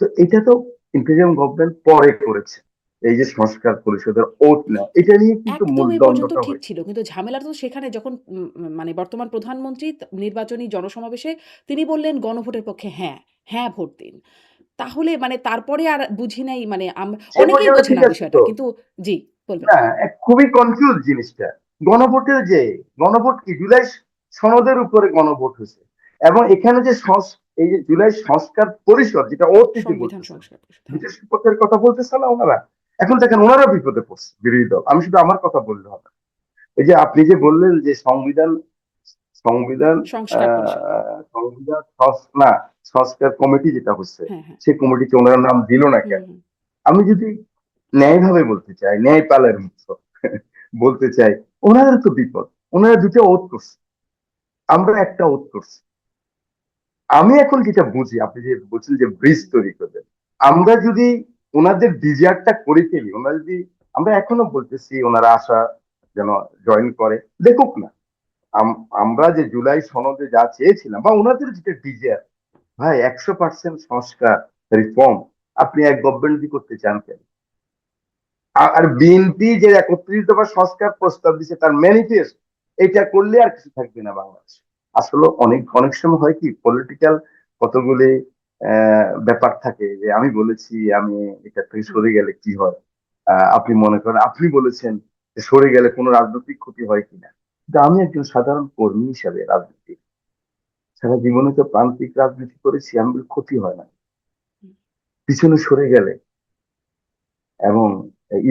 তো এটা তো ইন্টারিম গভর্নমেন্ট পরে করেছে, এই যে সংস্কার পরিষদের ওত নেওয়া, এটা নিয়ে কিন্তু একদম মূল এ পর্যন্ত দ্বন্দ্বটা ঠিক হয়েছে। ছিল। কিন্তু ঝামেলা তো সেখানে যখন মানে বর্তমান প্রধানমন্ত্রী নির্বাচনী জনসমাবেশে তিনি বললেন গণভোটের পক্ষে হ্যাঁ, হ্যাঁ ভোট দিন। তাহলে মানে তারপরে আর বুঝি নাই মানে সে অনেকেই পর্যন্ত বোঝে ঠিক না আছে বিষয়টা। তো, কিন্তু জি, বলবেন। না, খুবই কনফিউজ জিনিসটা। গণভোটের যে গণভোট কি, জুলাই সনদের উপরে গণভোট হয়েছে, এবং এখানে যে এই যে জুলাই সংস্কার পরিষদ যেটা অতীতে সংবিধান বলতেছেন, সংস্কার পরিষদ, হ্যাঁ। ব্রিটিশ পক্ষের কথা বলতেছে না ওনারা, এখন দেখেন ওনারা বিপদে পড়ছে বিরোধী দল। আমি শুধু আমার কথা বললে হবে না। এই যে আপনি যে বললেন যে সংবিধান সংবিধান সংস্কার পরিষদ। সংবিধান না, সংস্কার কমিটি যেটা হচ্ছে, হ্যাঁ, হ্যাঁ। সেই কমিটিতে ওনারা নাম দিল না হুম, কেন? হুম। আমি যদি ন্যায়ভাবে বলতে চাই, ন্যায়পালের মতো বলতে চাই, ওনারা তো বিপদ, ওনারা দুটো ওত করছে, আমরা একটা ওত করছি। আমি এখন যেটা বুঝি, আপনি যে বলছেন যে ব্রিজ তৈরি করবেন, আমরা যদি ওনাদের ডিজায়ারটা করে ফেলি, ওনারা যদি, আমরা এখনো বলতেছি ওনারা আসা যেন জয়েন করে, দেখুক না। আমরা যে জুলাই সনদে যা চেয়েছিলাম বা ওনাদের যেটা ডিজায়ার, ভাই 100% সংস্কার রিফর্ম আপনি এক গভর্নমেন্ট করতে চান কেন? আর বিএনপি যে 31 দফা সংস্কার প্রস্তাব দিচ্ছে তার ম্যানিফেস্ট, এটা করলে আর কিছু থাকবে না বাংলাদেশ। আসলে অনেক অনেক সময় হয় কি, পলিটিক্যাল কতগুলি ব্যাপার থাকে, যে আমি বলেছি আমি এটা থেকে হুম, সরে গেলে কি হয়, আপনি মনে করেন আপনি বলেছেন যে সরে গেলে কোনো রাজনৈতিক ক্ষতি হয় কিনা, কিন্তু আমি একজন সাধারণ কর্মী হিসাবে রাজনীতি সারা জীবনে তো প্রান্তিক রাজনীতি করেছি, আমি বলি ক্ষতি হয় না হুম। পিছনে সরে গেলে, এবং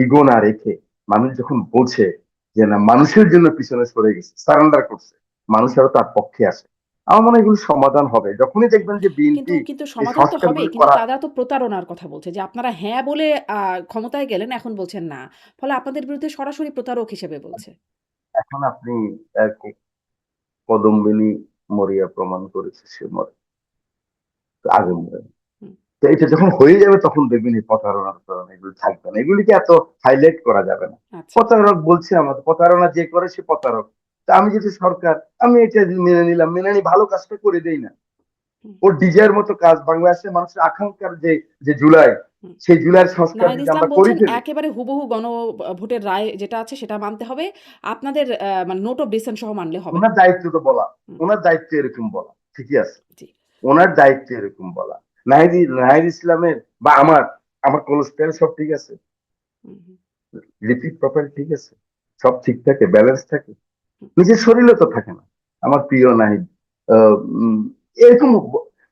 ইগো না রেখে মানুষ যখন বোঝে যে না, মানুষের জন্য পিছনে সরে গেছে, সারেন্ডার করছে, মানুষ আরো তার পক্ষে আসে, আমার মনে হয় এগুলো সমাধান হবে যখনই দেখবেন যে কিন্তু বিএনপি কিন্তু এই সমাধান তো হবে। সংস্কারগুলি কিন্তু করা। তারা তো প্রতারণার কথা বলছে যে আপনারা হ্যাঁ বলে ক্ষমতায় গেলেন, এখন বলছেন না। ফলে আপনাদের বিরুদ্ধে সরাসরি প্রতারক হিসেবে বলছে। এখন আপনি এক কদম্বিনী মরিয়া প্রমাণ করেছে, সে মরে, তো আগে মরে। হুম, তো এটা যখন হয়ে যাবে তখন দেখবেন এই প্রতারণা প্রতারণা এগুলি থাকবে না, এগুলিকে এত হাইলাইট করা যাবে না। আচ্ছা। প্রতারক বলছে, আমাদের প্রতারণা যে করে সে প্রতারক। তা আমি যদি সরকার, আমি এটা মেনে নিলাম, মেনে নিয়ে ভালো কাজটা করে দেই না, হুম, ওর ডিজায়ের মতো কাজ, বাংলাদেশের মানুষের আকাঙ্ক্ষার যে যে জুলাই, হুম। সেই জুলাইয়ের সংস্কার নাহিদ যদি ইসলাম আমরা করে বলছেন ফেলি। একেবারে হুবহু ভোটের রায় যেটা আছে সেটা মানতে হবে। আপনাদের মানে নোট অফ ডিসেন্ট সহ মানলে হবে না। ওনার দায়িত্ব তো বলা, হুম, ওনার দায়িত্ব এরকম বলা, ঠিকই আছে, জি। ওনার দায়িত্ব এরকম বলা। নাহিদ ইসলামের বা আমার আমার কোলেস্টেরল সব ঠিক আছে, হুম, হুম, লিপিড প্রোফাইল ঠিক আছে, সব ঠিক থাকে, ব্যালেন্স থাকে, হুম, নিজের শরীরে তো থাকে না। আমার প্রিয় নাহিদ আহ, উম, এরকম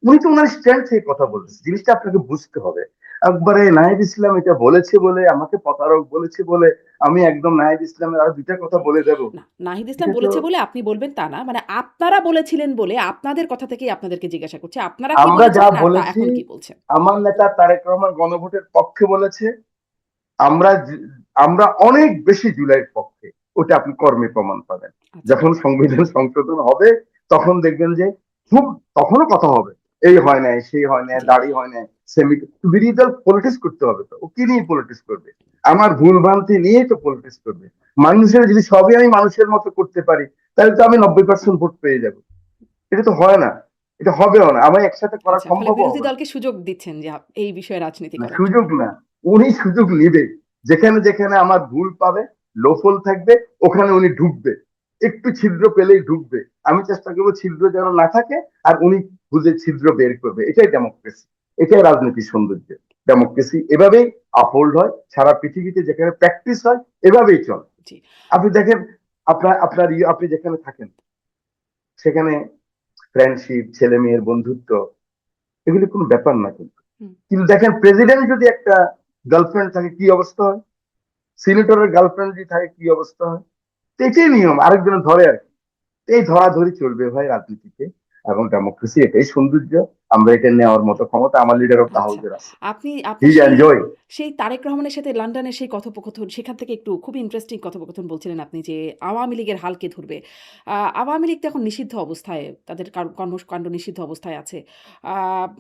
উনি তো ওনার স্ট্যান্ড থেকে কথা হুম, হুম। বলতেছে, জিনিসটা আপনাকে বুঝতে হবে। একবারে নাহিদ ইসলাম এটা বলেছে বলে, আমাকে প্রতারক বলেছে বলে আমি একদম নাহিদ ইসলামের আরো দুইটা কথা বলে দেব, না, নাহিদ ইসলাম এটা তো। বলেছে বলে আপনি বলবেন তা না। মানে আপনারা বলেছিলেন বলে আপনাদের কথা থেকেই আপনাদেরকে জিজ্ঞাসা করছি। আপনারা কি আমরা যা বলেছিলেন আর বলেছি, এখন কি বলছেন? আমার নেতা তারেক রহমান গণভোটের পক্ষে বলেছে, আমরা আমরা অনেক বেশি জুলাইয়ের পক্ষে, ওটা আপনি কর্মে প্রমাণ পাবেন। আচ্ছা। যখন সংবিধান সংশোধন হবে তখন দেখবেন যে খুব, তখনও কথা হবে, এই হয় নাই সেই হয় নাই, জি। দাড়ি হয় নাই, সেমি, বিরোধী দল পলিটিক্স করতে হবে, তো ও কি নিয়ে পলিটিক্স করবে? আমার ভুল ভ্রান্তি নিয়েই তো পলিটিক্স করবে। মানুষের যদি সবই আমি মানুষের মতো করতে পারি, তাহলে তো আমি 90% ভোট পেয়ে যাব। এটা তো হয় না, এটা হবেও না, আমার একসাথে করা আচ্ছা, ফলে সম্ভবও বিরোধী হবে না। দলকে সুযোগ দিচ্ছেন যে এই বিষয়ে রাজনীতি না, করার জন্য। সুযোগ না, উনি সুযোগ নিবে। যেখানে যেখানে আমার ভুল পাবে, লোফল থাকবে, ওখানে উনি ঢুকবে, একটু ছিদ্র পেলেই ঢুকবে। আমি চেষ্টা করবো ছিদ্র যেন না থাকে, আর উনি খুঁজে ছিদ্র বের করবে। এটাই ডেমোক্রেসি, এটাই রাজনীতির সৌন্দর্য। ডেমোক্রেসি এভাবেই আপহোল্ড হয় সারা পৃথিবীতে, যেখানে প্র্যাকটিস হয় এভাবেই চলে। জি। আপনি দেখেন, আপনি যেখানে থাকেন সেখানে ফ্রেন্ডশিপ, ছেলে মেয়ের বন্ধুত্ব, এগুলি কোনো ব্যাপার না। কিন্তু হুম। কিন্তু দেখেন, প্রেসিডেন্ট যদি একটা গার্লফ্রেন্ড থাকে কি অবস্থা হয়, সিনেটরের গার্লফ্রেন্ড যদি থাকে কি অবস্থা হয়। তো এটাই নিয়ম, আরেকজনের ধরে আর কি। এই ধরাধরি চলবে ভাই রাজনীতিতে, এবং ডেমোক্রেসি এটাই সৌন্দর্য। আমরা এটা নেওয়ার মতো ক্ষমতা আমার লিডার অফ দ্য আচ্ছা। হাউসের আছে। আপনি হি সেই এনজয়। তারেক রহমানের সাথে লন্ডনের সেই কথোপকথন, সেখান থেকে একটু খুব ইন্টারেস্টিং কথোপকথন বলছিলেন আপনি যে, আওয়ামী লীগের হাল কে ধরবে? আওয়ামী লীগ তো এখন নিষিদ্ধ অবস্থায়, তাদের কর্মকাণ্ড নিষিদ্ধ অবস্থায় আছে। আ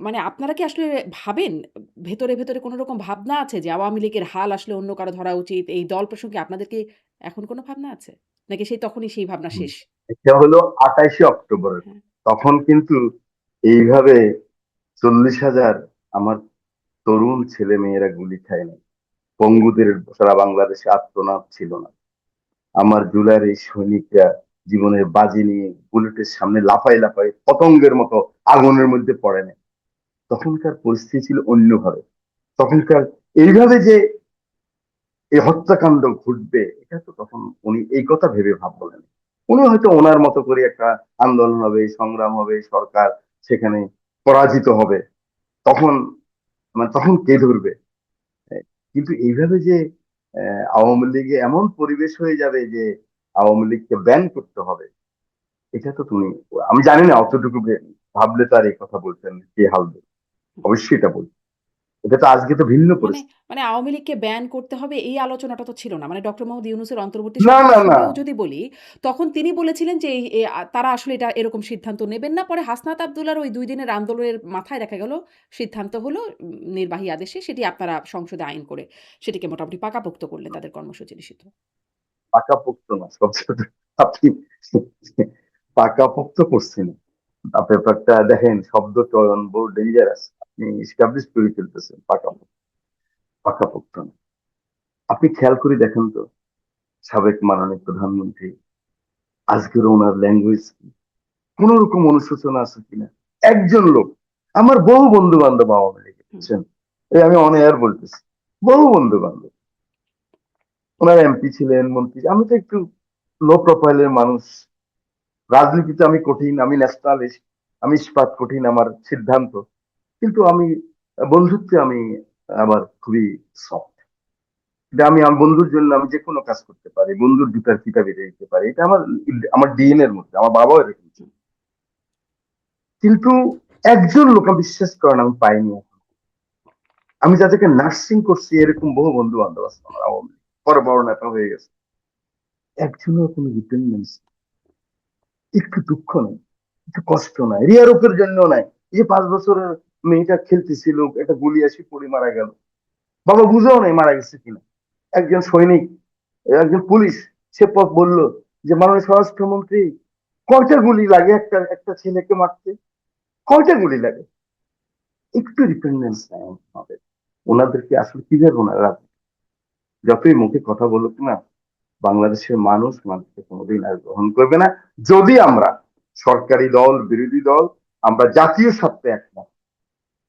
মানে আপনারা কি আসলে ভাবেন, ভেতরে, ভেতরে কোনো রকম ভাবনা আছে যে আওয়ামী লীগের হাল আসলে অন্য কারো ধরা উচিত? এই দল প্রসঙ্গে আপনাদের কি এখন কোনো ভাবনা আছে? নাকি তখনই সেই ভাবনা শেষ? এটা হলো 28শে অক্টোবরের হ্যাঁ। কথা। তখন কিন্তু এইভাবে 40,000 আমার তরুণ ছেলে মেয়েরা গুলি খায়নি। পঙ্গুদের সারা বাংলাদেশে আত্মনাদ ছিল না। আমার জুলাইয়ের এই সৈনিকরা জীবনের বাজি নিয়ে বুলেটের সামনে লাফাই লাফাই পতঙ্গের মতো আগুনের মধ্যে পড়ে না। তখনকার পরিস্থিতি ছিল অন্যভাবে। তখনকার এইভাবে যে এই হত্যাকাণ্ড ঘটবে, এটা তো তখন উনি এই কথা ভেবে ভাব বলেন। উনি হয়তো ওনার মতো করে একটা আন্দোলন হবে, সংগ্রাম হবে, সরকার সেখানে পরাজিত হবে, তখন তখন কে ধরবে। কিন্তু এইভাবে যে আওয়ামী লীগে এমন পরিবেশ হয়ে যাবে যে আওয়ামী লীগকে ব্যান করতে হবে, এটা তো তুমি, আমি জানি না অতটুকু ভাবলে তো আর এই কথা বলতেন না। কে হালবে, অবশ্যই এটা বলতেন। এটা তো আজকে তো ভিন্ন মানে পরিস্থিতি। মানে আওয়ামী লীগকে ব্যান করতে হবে এই আলোচনাটা তো ছিল না। মানে ডক্টর মোহাম্মদ ইউনূসের অন্তর্বর্তী না, সরকার না, না, শুরুতেও যদি বলি, তখন তিনি বলেছিলেন যে এই তারা আসলে এটা এরকম সিদ্ধান্ত নেবেন না। পরে হাসনাত আব্দুল্লাহর ওই ২ দিনের আন্দোলনের মাথায় দেখা গেল সিদ্ধান্ত হলো নির্বাহী আদেশে সেটি আপনারা সংসদে আইন করে সেটিকে মোটামুটি পাকাপোক্ত করলেন তাদের কর্মসূচি নিষিদ্ধ। পাকাপোক্ত না সবচেয়ে। আপনি পাকাপোক্ত করছেন। ব্যাপারটা দেখেন, শব্দ চয়ন বহু ডেঞ্জারাস। আপনি এস্টাবলিশ করে ফেলতেছেন। পাকাপোক্ত না। আপনি খেয়াল করে দেখেন তো, সাবেক মাননীয় প্রধানমন্ত্রী, আজকের ওনার ল্যাঙ্গুয়েজ কি, কোন রকম অনুশোচনা আছে কিনা। একজন লোক, আমার বহু বন্ধু বান্ধব আওয়ামী লীগে, হুম। বুঝছেন, এই আমি অন এয়ার বলতেছি, বহু বন্ধু বান্ধব ওনার এমপি ছিলেন, মন্ত্রী। আমি তো একটু লো প্রোফাইলের মানুষ, রাজনীতিতে আমি কঠিন, আমি ন্যাশনালিস্ট, আমি ইস্পাত কঠিন আমার সিদ্ধান্ত। কিন্তু আমি বন্ধুত্বে আমি আমার খুবই সফট। আমি আমার বন্ধুর জন্য আমি যে কোনো কাজ করতে পারি, বন্ধুর জুতার ফিতা বেঁধে দিতে পারি। এটা আমার আমার ডিএনএ এর মধ্যে, আমার বাবাও এরকম ছিল। কিন্তু একজন লোক আমি বিশ্বাস করেন আমি পাইনি এখন। আমি যাদেরকে নার্সিং করছি এরকম বহু বন্ধু বান্ধব আছে আমার আওয়ামী লীগ, বড় বড় নেতা হয়ে গেছে, একজনের কোনো রিটেনমেন্ট, একটু দুঃখ নেই, একটু কষ্ট নাই, রিয়ারোপের জন্য নাই। এই যে 5 বছরের মেয়েটা খেলতেছিল, একটা গুলি আসি পড়ে মারা গেল, বাবা বুঝেও নাই মারা গেছে কিনা। একজন সৈনিক, একজন পুলিশ, সে বলল যে মাননীয় স্বরাষ্ট্রমন্ত্রী, কয়টা গুলি লাগে একটা একটা ছেলেকে মারতে, কয়টা গুলি লাগে। একটু ডিপেন্ডেন্স নাই আমাদের। ওনাদেরকে আসলে কিভাবে ওনারা, যতই মুখে কথা বলুক না, বাংলাদেশের মানুষকে কোনোদিন আর গ্রহণ করবে না। যদি আমরা সরকারি দল, বিরোধী দল, আমরা জাতীয় স্বার্থে একমত,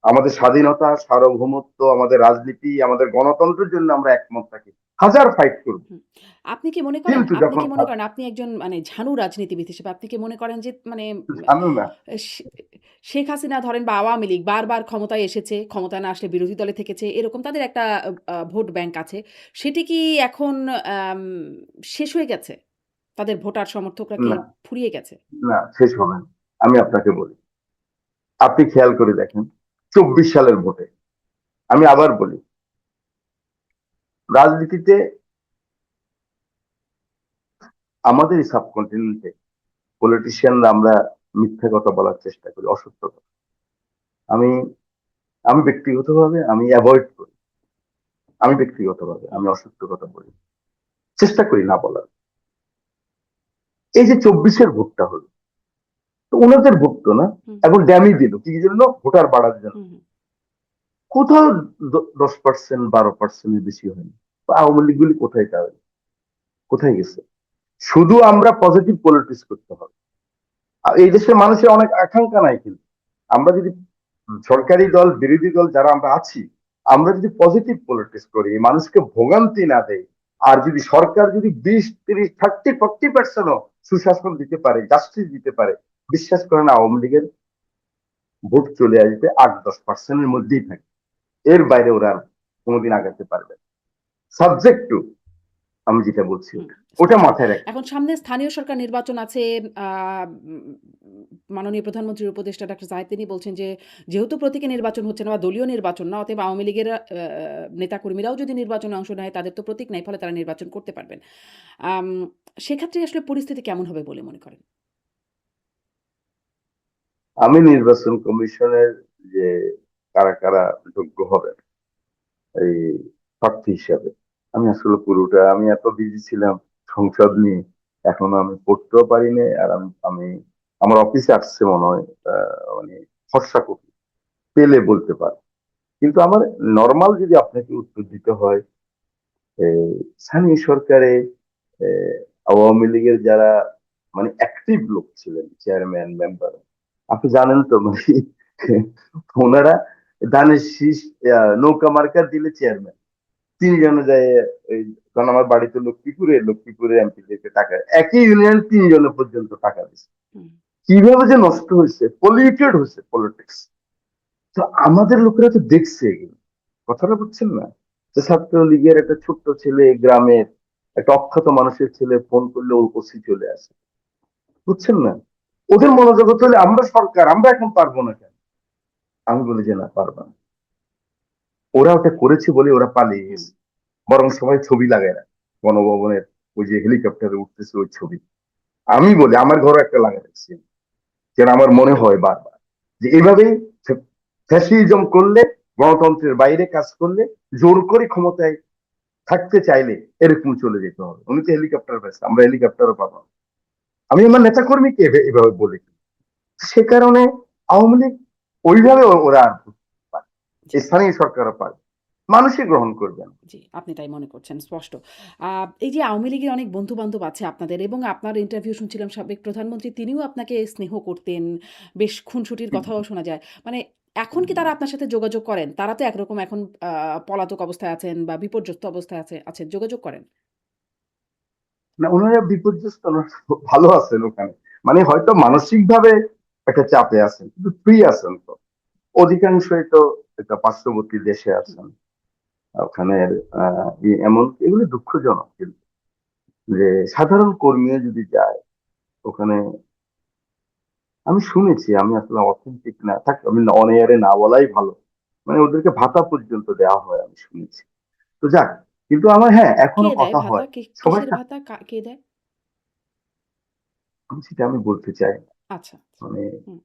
আমাদের স্বাধীনতা, সার্বভৌমত্ব, আমাদের রাজনীতি, আমাদের গণতন্ত্রের জন্য আমরা একমত থাকি, হাজার ফাইট করব। হুম। আপনি কি মনে করেন কিন্তু আপনি যখন কি মনে করেন আপনি একজন মানে ঝানু রাজনীতিবিদ হিসেবে আপনি কি মনে করেন যে মানে জানো না, শে শেখ হাসিনা ধরেন বা আওয়ামী লীগ বারবার ক্ষমতায় এসেছে, ক্ষমতায় না আসলে বিরোধী দলে থেকেছে, এরকম তাদের একটা ভোট ব্যাংক আছে। সেটি কি এখন আম শেষ হয়ে গেছে? তাদের ভোটার সমর্থকরা কি না, ফুরিয়ে গেছে? না, শেষ হবে না। আমি আপনাকে বলি, আপনি খেয়াল করে দেখেন 24 সালের ভোটে, আমি আবার বলি, রাজনীতিতে আমাদের সাবকন্টিনেন্টে পলিটিশিয়ানরা আমরা মিথ্যা কথা বলার চেষ্টা করি, অসত্য কথা। আমি আমি ব্যক্তিগতভাবে আমি অ্যাভয়েড করি। আমি ব্যক্তিগতভাবে হুম, আমি অসত্য কথা বলি, চেষ্টা করি না বলার। এই যে 24-এর ভোটটা হলো, তো ওনাদের ভোট তো না, হুম, এখন ড্যামি দিল কি জন্য? ভোটার বাড়ার জন্য। হুম, হুম, কোথাও 10%, 12%-এর বেশি হয়নি। আওয়ামী লীগ গুলি কোথায় গেল? কোথায় গেছে? শুধু আমরা পজিটিভ পলিটিক্স করতে হবে। আর এই দেশের মানুষের অনেক আকাঙ্ক্ষা নাই, কিন্তু আমরা যদি সরকারি দল বিরোধী দল যারা আমরা আছি, আমরা যদি পজিটিভ পলিটিক্স করি, মানুষকে ভোগান্তি না দেয়, আর যদি সরকার যদি 20, 30, 40, 50% সুশাসন দিতে পারে, জাস্টিস দিতে পারে, বিশ্বাস করেন আওয়ামী লীগের ভোট চলে আসবে 8-10%-এর মধ্যেই থাকে। এর বাইরে ওরা আর কোনোদিন আগাতে পারবে না। সাবজেক্ট টু আমি যেটা বলছি হুম, ওটা ওটা স্পষ্ট। মাথায় রাখতে এখন হবে। সামনে স্থানীয় সরকার নির্বাচন আছে। আ মাননীয় প্রধানমন্ত্রীর উপদেষ্টা ডাক্তার জাহিদ তিনি বলছেন যে, যেহেতু প্রতীকী নির্বাচন হচ্ছে না বা দলীয় নির্বাচন না, অতএব আওয়ামী লীগের নেতাকর্মীরাও যদি নির্বাচনে অংশ নেয়, তাদের তো প্রতীক নাই, ফলে তারা নির্বাচন করতে পারবেন। আম সেক্ষেত্রে আসলে পরিস্থিতি কেমন হবে বলে মনে করেন? আমি নির্বাচন কমিশনের যে কারা কারা যোগ্য হবে এই প্রার্থী হিসাবে, আমি আসলে পুরোটা, আমি এত বিজি ছিলাম সংসদ নিয়ে, এখনো আমি পড়তেও পারিনি। আর আমি আমার অফিসে আসছে মনে হয় মানে ফর্সা কপি পেলে বলতে পারবো। কিন্তু আমার নর্মাল যদি আপনাকে উত্তর দিতে হয়, এই স্থানীয় সরকারে আহ, আওয়ামী লীগের যারা মানে অ্যাক্টিভ লোক ছিলেন, চেয়ারম্যান মেম্বার, আপনি জানেন তো মানে ওনারা ধানের শীষ নৌকা মার্কা দিলে চেয়ারম্যান, 3 জনে যায়। এই কারণ আমার বাড়িতে লক্ষ্মীপুরে এমপিদেরকে টাকা, একই ইউনিয়ন 3 জনে পর্যন্ত টাকা দিচ্ছে। হুম, কিভাবে যে নষ্ট হয়েছে, পলিউটেড হয়েছে পলিটিক্স। তো আমাদের লোকেরা তো দেখছে এগুলো, কথাটা বুঝছেন না? যে ছাত্রলীগের একটা ছোট্ট ছেলে গ্রামের একটা অক্ষত মানুষের ছেলে ফোন করলে ওসি চলে আসে, বুঝছেন না? ওদের মনোজগত হলে আমরা সরকার, আমরা এখন পারবো না কেন? আমি বলি যে না, পারবো না। ওরা ওটা করেছে বলে ওরা পালিয়ে হুম, গেছে। বরং সবাই ছবি লাগায় না গণভবনের, ওই যে হেলিকপ্টারে উঠতেছে ওই ছবি। আমি বলি আমার ঘরে একটা লাগাই রাখছি, যেন আমার মনে হয় বারবার যে এইভাবেই ফ্যাসিজম করলে, গণতন্ত্রের বাইরে কাজ করলে, জোর করে ক্ষমতায় থাকতে চাইলে এরকম চলে যেতে হবে। উনি তো হেলিকপ্টার পেয়েছে, আমরা হেলিকপ্টারও পাবো না। আমি আমার নেতা কর্মীকে এভাবে বলি। সে কারণে আওয়ামী লীগ ওইভাবে ওরা আর পারে, জি। স্থানীয় সরকারও পারে, মানুষই গ্রহণ করবে না। জি, আপনি তাই মনে করছেন, স্পষ্ট। আ এই যে আওয়ামী লীগের অনেক বন্ধু-বান্ধব আছে আপনাদের এবং আপনার ইন্টারভিউ শুনছিলাম সাবেক প্রধানমন্ত্রী তিনিও আপনাকে স্নেহ করতেন। বেশ খুনসুটির কথাও শোনা যায়। মানে এখন কি তারা আপনার সাথে যোগাযোগ করেন? তারা তো একরকম এখন পলাতক অবস্থায় আছেন বা বিপর্যস্ত অবস্থায় আছেন। যোগাযোগ করেন? না, ওনারা বিপর্যস্ত না, ভালো আছেন ওখানে। মানে হয়তো মানসিক ভাবে একটা চাপে আছেন, কিন্তু ফ্রি আছেন তো। অধিকাংশই তো একটা পার্শ্ববর্তী দেশে হুম, আছেন। ওখানে এমন এগুলো দুঃখজনক, কিন্তু যে সাধারণ কর্মীরা যদি যায় ওখানে, আমি শুনেছি, আমি আসলে অথেন্টিক না থাক, আমি অন এয়ারে না বলাই ভালো, মানে ওদেরকে ভাতা পর্যন্ত দেওয়া হয় আমি শুনেছি। তো যাক, কিন্তু আমার হ্যাঁ কে এখনো দেয় কথা ভাতা? হয় সবার কিসের সাথে। ভাতা? কে দেয়? সেটা আমি বলতে চাই না, আচ্ছা, আচ্ছা। মানে হুম,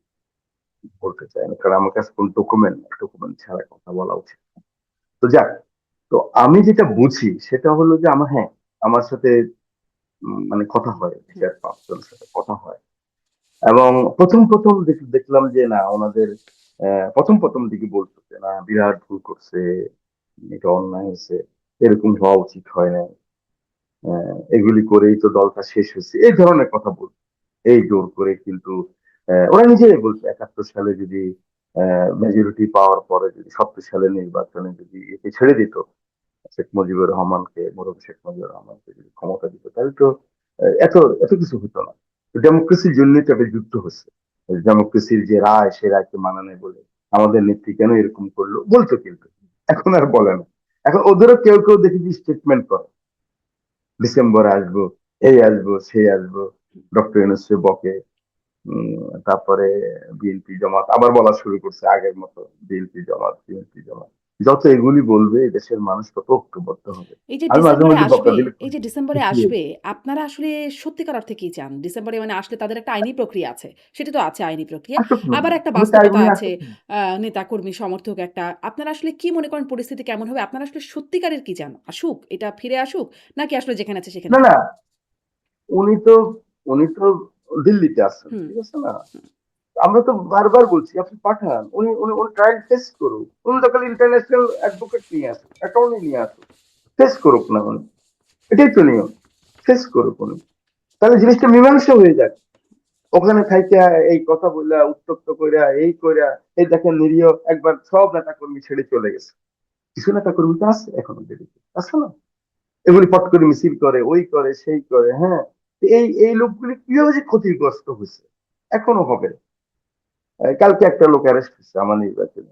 বলতে চাই না, কারণ আমার কাছে কোন ডকুমেন্ট ছাড়া কথা বলা উচিত না। তো যাক, তো আমি যেটা বুঝি সেটা হলো যে আমার হ্যাঁ আমার সাথে মানে কথা হুম, হয়, হুম, 4-5 জনের সাথে কথা হয়। এবং প্রথম প্রথম দেখলাম যে না ওনাদের প্রথম প্রথম দিকে বলতো যে না বিরাট ভুল করছে, এটা অন্যায় হয়েছে, এরকম হওয়া উচিত হয় না, এগুলি করেই তো দলটা শেষ হয়েছে, এই ধরনের কথা বলতো। এই জোর করে কিন্তু ওরা নিজেরাই বলতো 71 সালে যদি মেজরিটি পাওয়ার পরে যদি 70 সালের নির্বাচনে যদি একে ছেড়ে দিত, শেখ মুজিবুর রহমানকে, মুরব্বী শেখ মুজিবুর রহমানকে যদি ক্ষমতা দিত, তাহলে তো এত এত কিছু হতো না। ডেমোক্রেসির জন্যই তবে যুদ্ধ হচ্ছে। ডেমোক্রেসির যে রায়, সে রায়কে মানা নেই বলে আমাদের নেত্রী কেন এরকম করলো বলতো, কিন্তু এখন আর বলে না। এখন ওদেরও কেউ কেউ দেখি স্টেটমেন্ট করে, ডিসেম্বরে আসবো, এই আসবো সেই আসবো, হুম। ডক্টর ইউনূসকে বকে। তারপরে বিএনপি জামাত আবার বলা শুরু করছে আগের মতো, বিএনপি জামাত। যত এগুলি বলবে দেশের মানুষ তত ঐক্যবদ্ধ হবে। এই যে আমি মাঝে ডিসেম্বরে মধ্যে বকা আসবে, দিলে এই খুশি যে হই। ডিসেম্বরে খুশি হই। আসবে, আপনারা আসলে সত্যিকার অর্থে কি চান? ডিসেম্বরে মানে আসলে তাদের একটা আইনি প্রক্রিয়া আছে। সেটি তো আছে আইনি প্রক্রিয়া। আসুক না, আবার একটা আমি চাই বাস্তবতা উনি আছে। আসুক না। নেতাকর্মী সমর্থক একটা। আপনারা আসলে কি মনে করেন পরিস্থিতি কেমন হবে? আপনারা আসলে সত্যিকারের কি চান? আসুক, এটা ফিরে আসুক নাকি আসলে যেখানে আছে সেখানে না না, থাকুক? উনি তো উনি তো দিল্লিতে আছেন, হুম ঠিক আছে না? আমরা তো বারবার বলছি আপনি পাঠান, উনি উনি উনি ট্রায়াল টেস্ট করুক। উনি তো খালি ইন্টারন্যাশনাল অ্যাডভোকেট নিয়ে আসুক, অ্যাটর্নি নিয়ে আসুক, টেস্ট করুক না উনি। এটাই তো নিয়ম, টেস্ট করুক উনি। তাহলে জিনিসটা মীমাংসা হয়ে যাক। ওখানে থাইকা এই কথা বললা, উত্তপ্ত কইরা, এই কইরা, এই দেখেন নিরীহ একবার সব নেতা কর্মী ছেড়ে চলে গেছে। কিছু নেতা কর্মী তো আছে এখনো দেরিতে, আছে না? এগুলি পট করে মিছিল করে, ওই করে, সেই করে, হ্যাঁ। এই এই লোকগুলি কিভাবে যে ক্ষতিগ্রস্ত হয়েছে, এখনো হবে। কালকে একটা লোক অ্যারেস্ট হয়েছে আমার নির্বাচনে।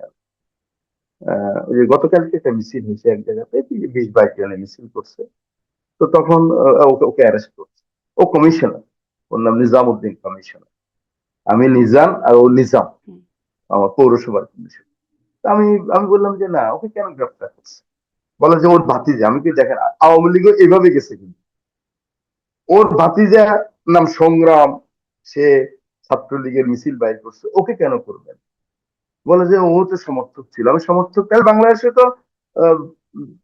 ওই যে গতকালকে একটা মিছিল হয়েছে এক জায়গাতে, 20-22 জনে মিছিল করছে। তো তখন ওকে ওকে অ্যারেস্ট করছে। ও কমিশনার, ওর নাম নিজামউদ্দিন কমিশনার। আমি নিজাম আর ও নিজাম, হুম আমার পৌরসভার কমিশন। আমি আমি বললাম যে না, ওকে কেন গ্রেফতার করছে? বলে যে ওর ভাতিজা। আমি কি দেখেন, আওয়ামী লীগও এভাবে গেছে কিন্তু। ওর ভাতিজা নাম সংগ্রাম, সে ছাত্রলীগের মিছিল বাইর করছে, ওকে কেন করবেন? বলে যে ও তো সমর্থক ছিল। আমি সমর্থক, তাহলে বাংলাদেশে তো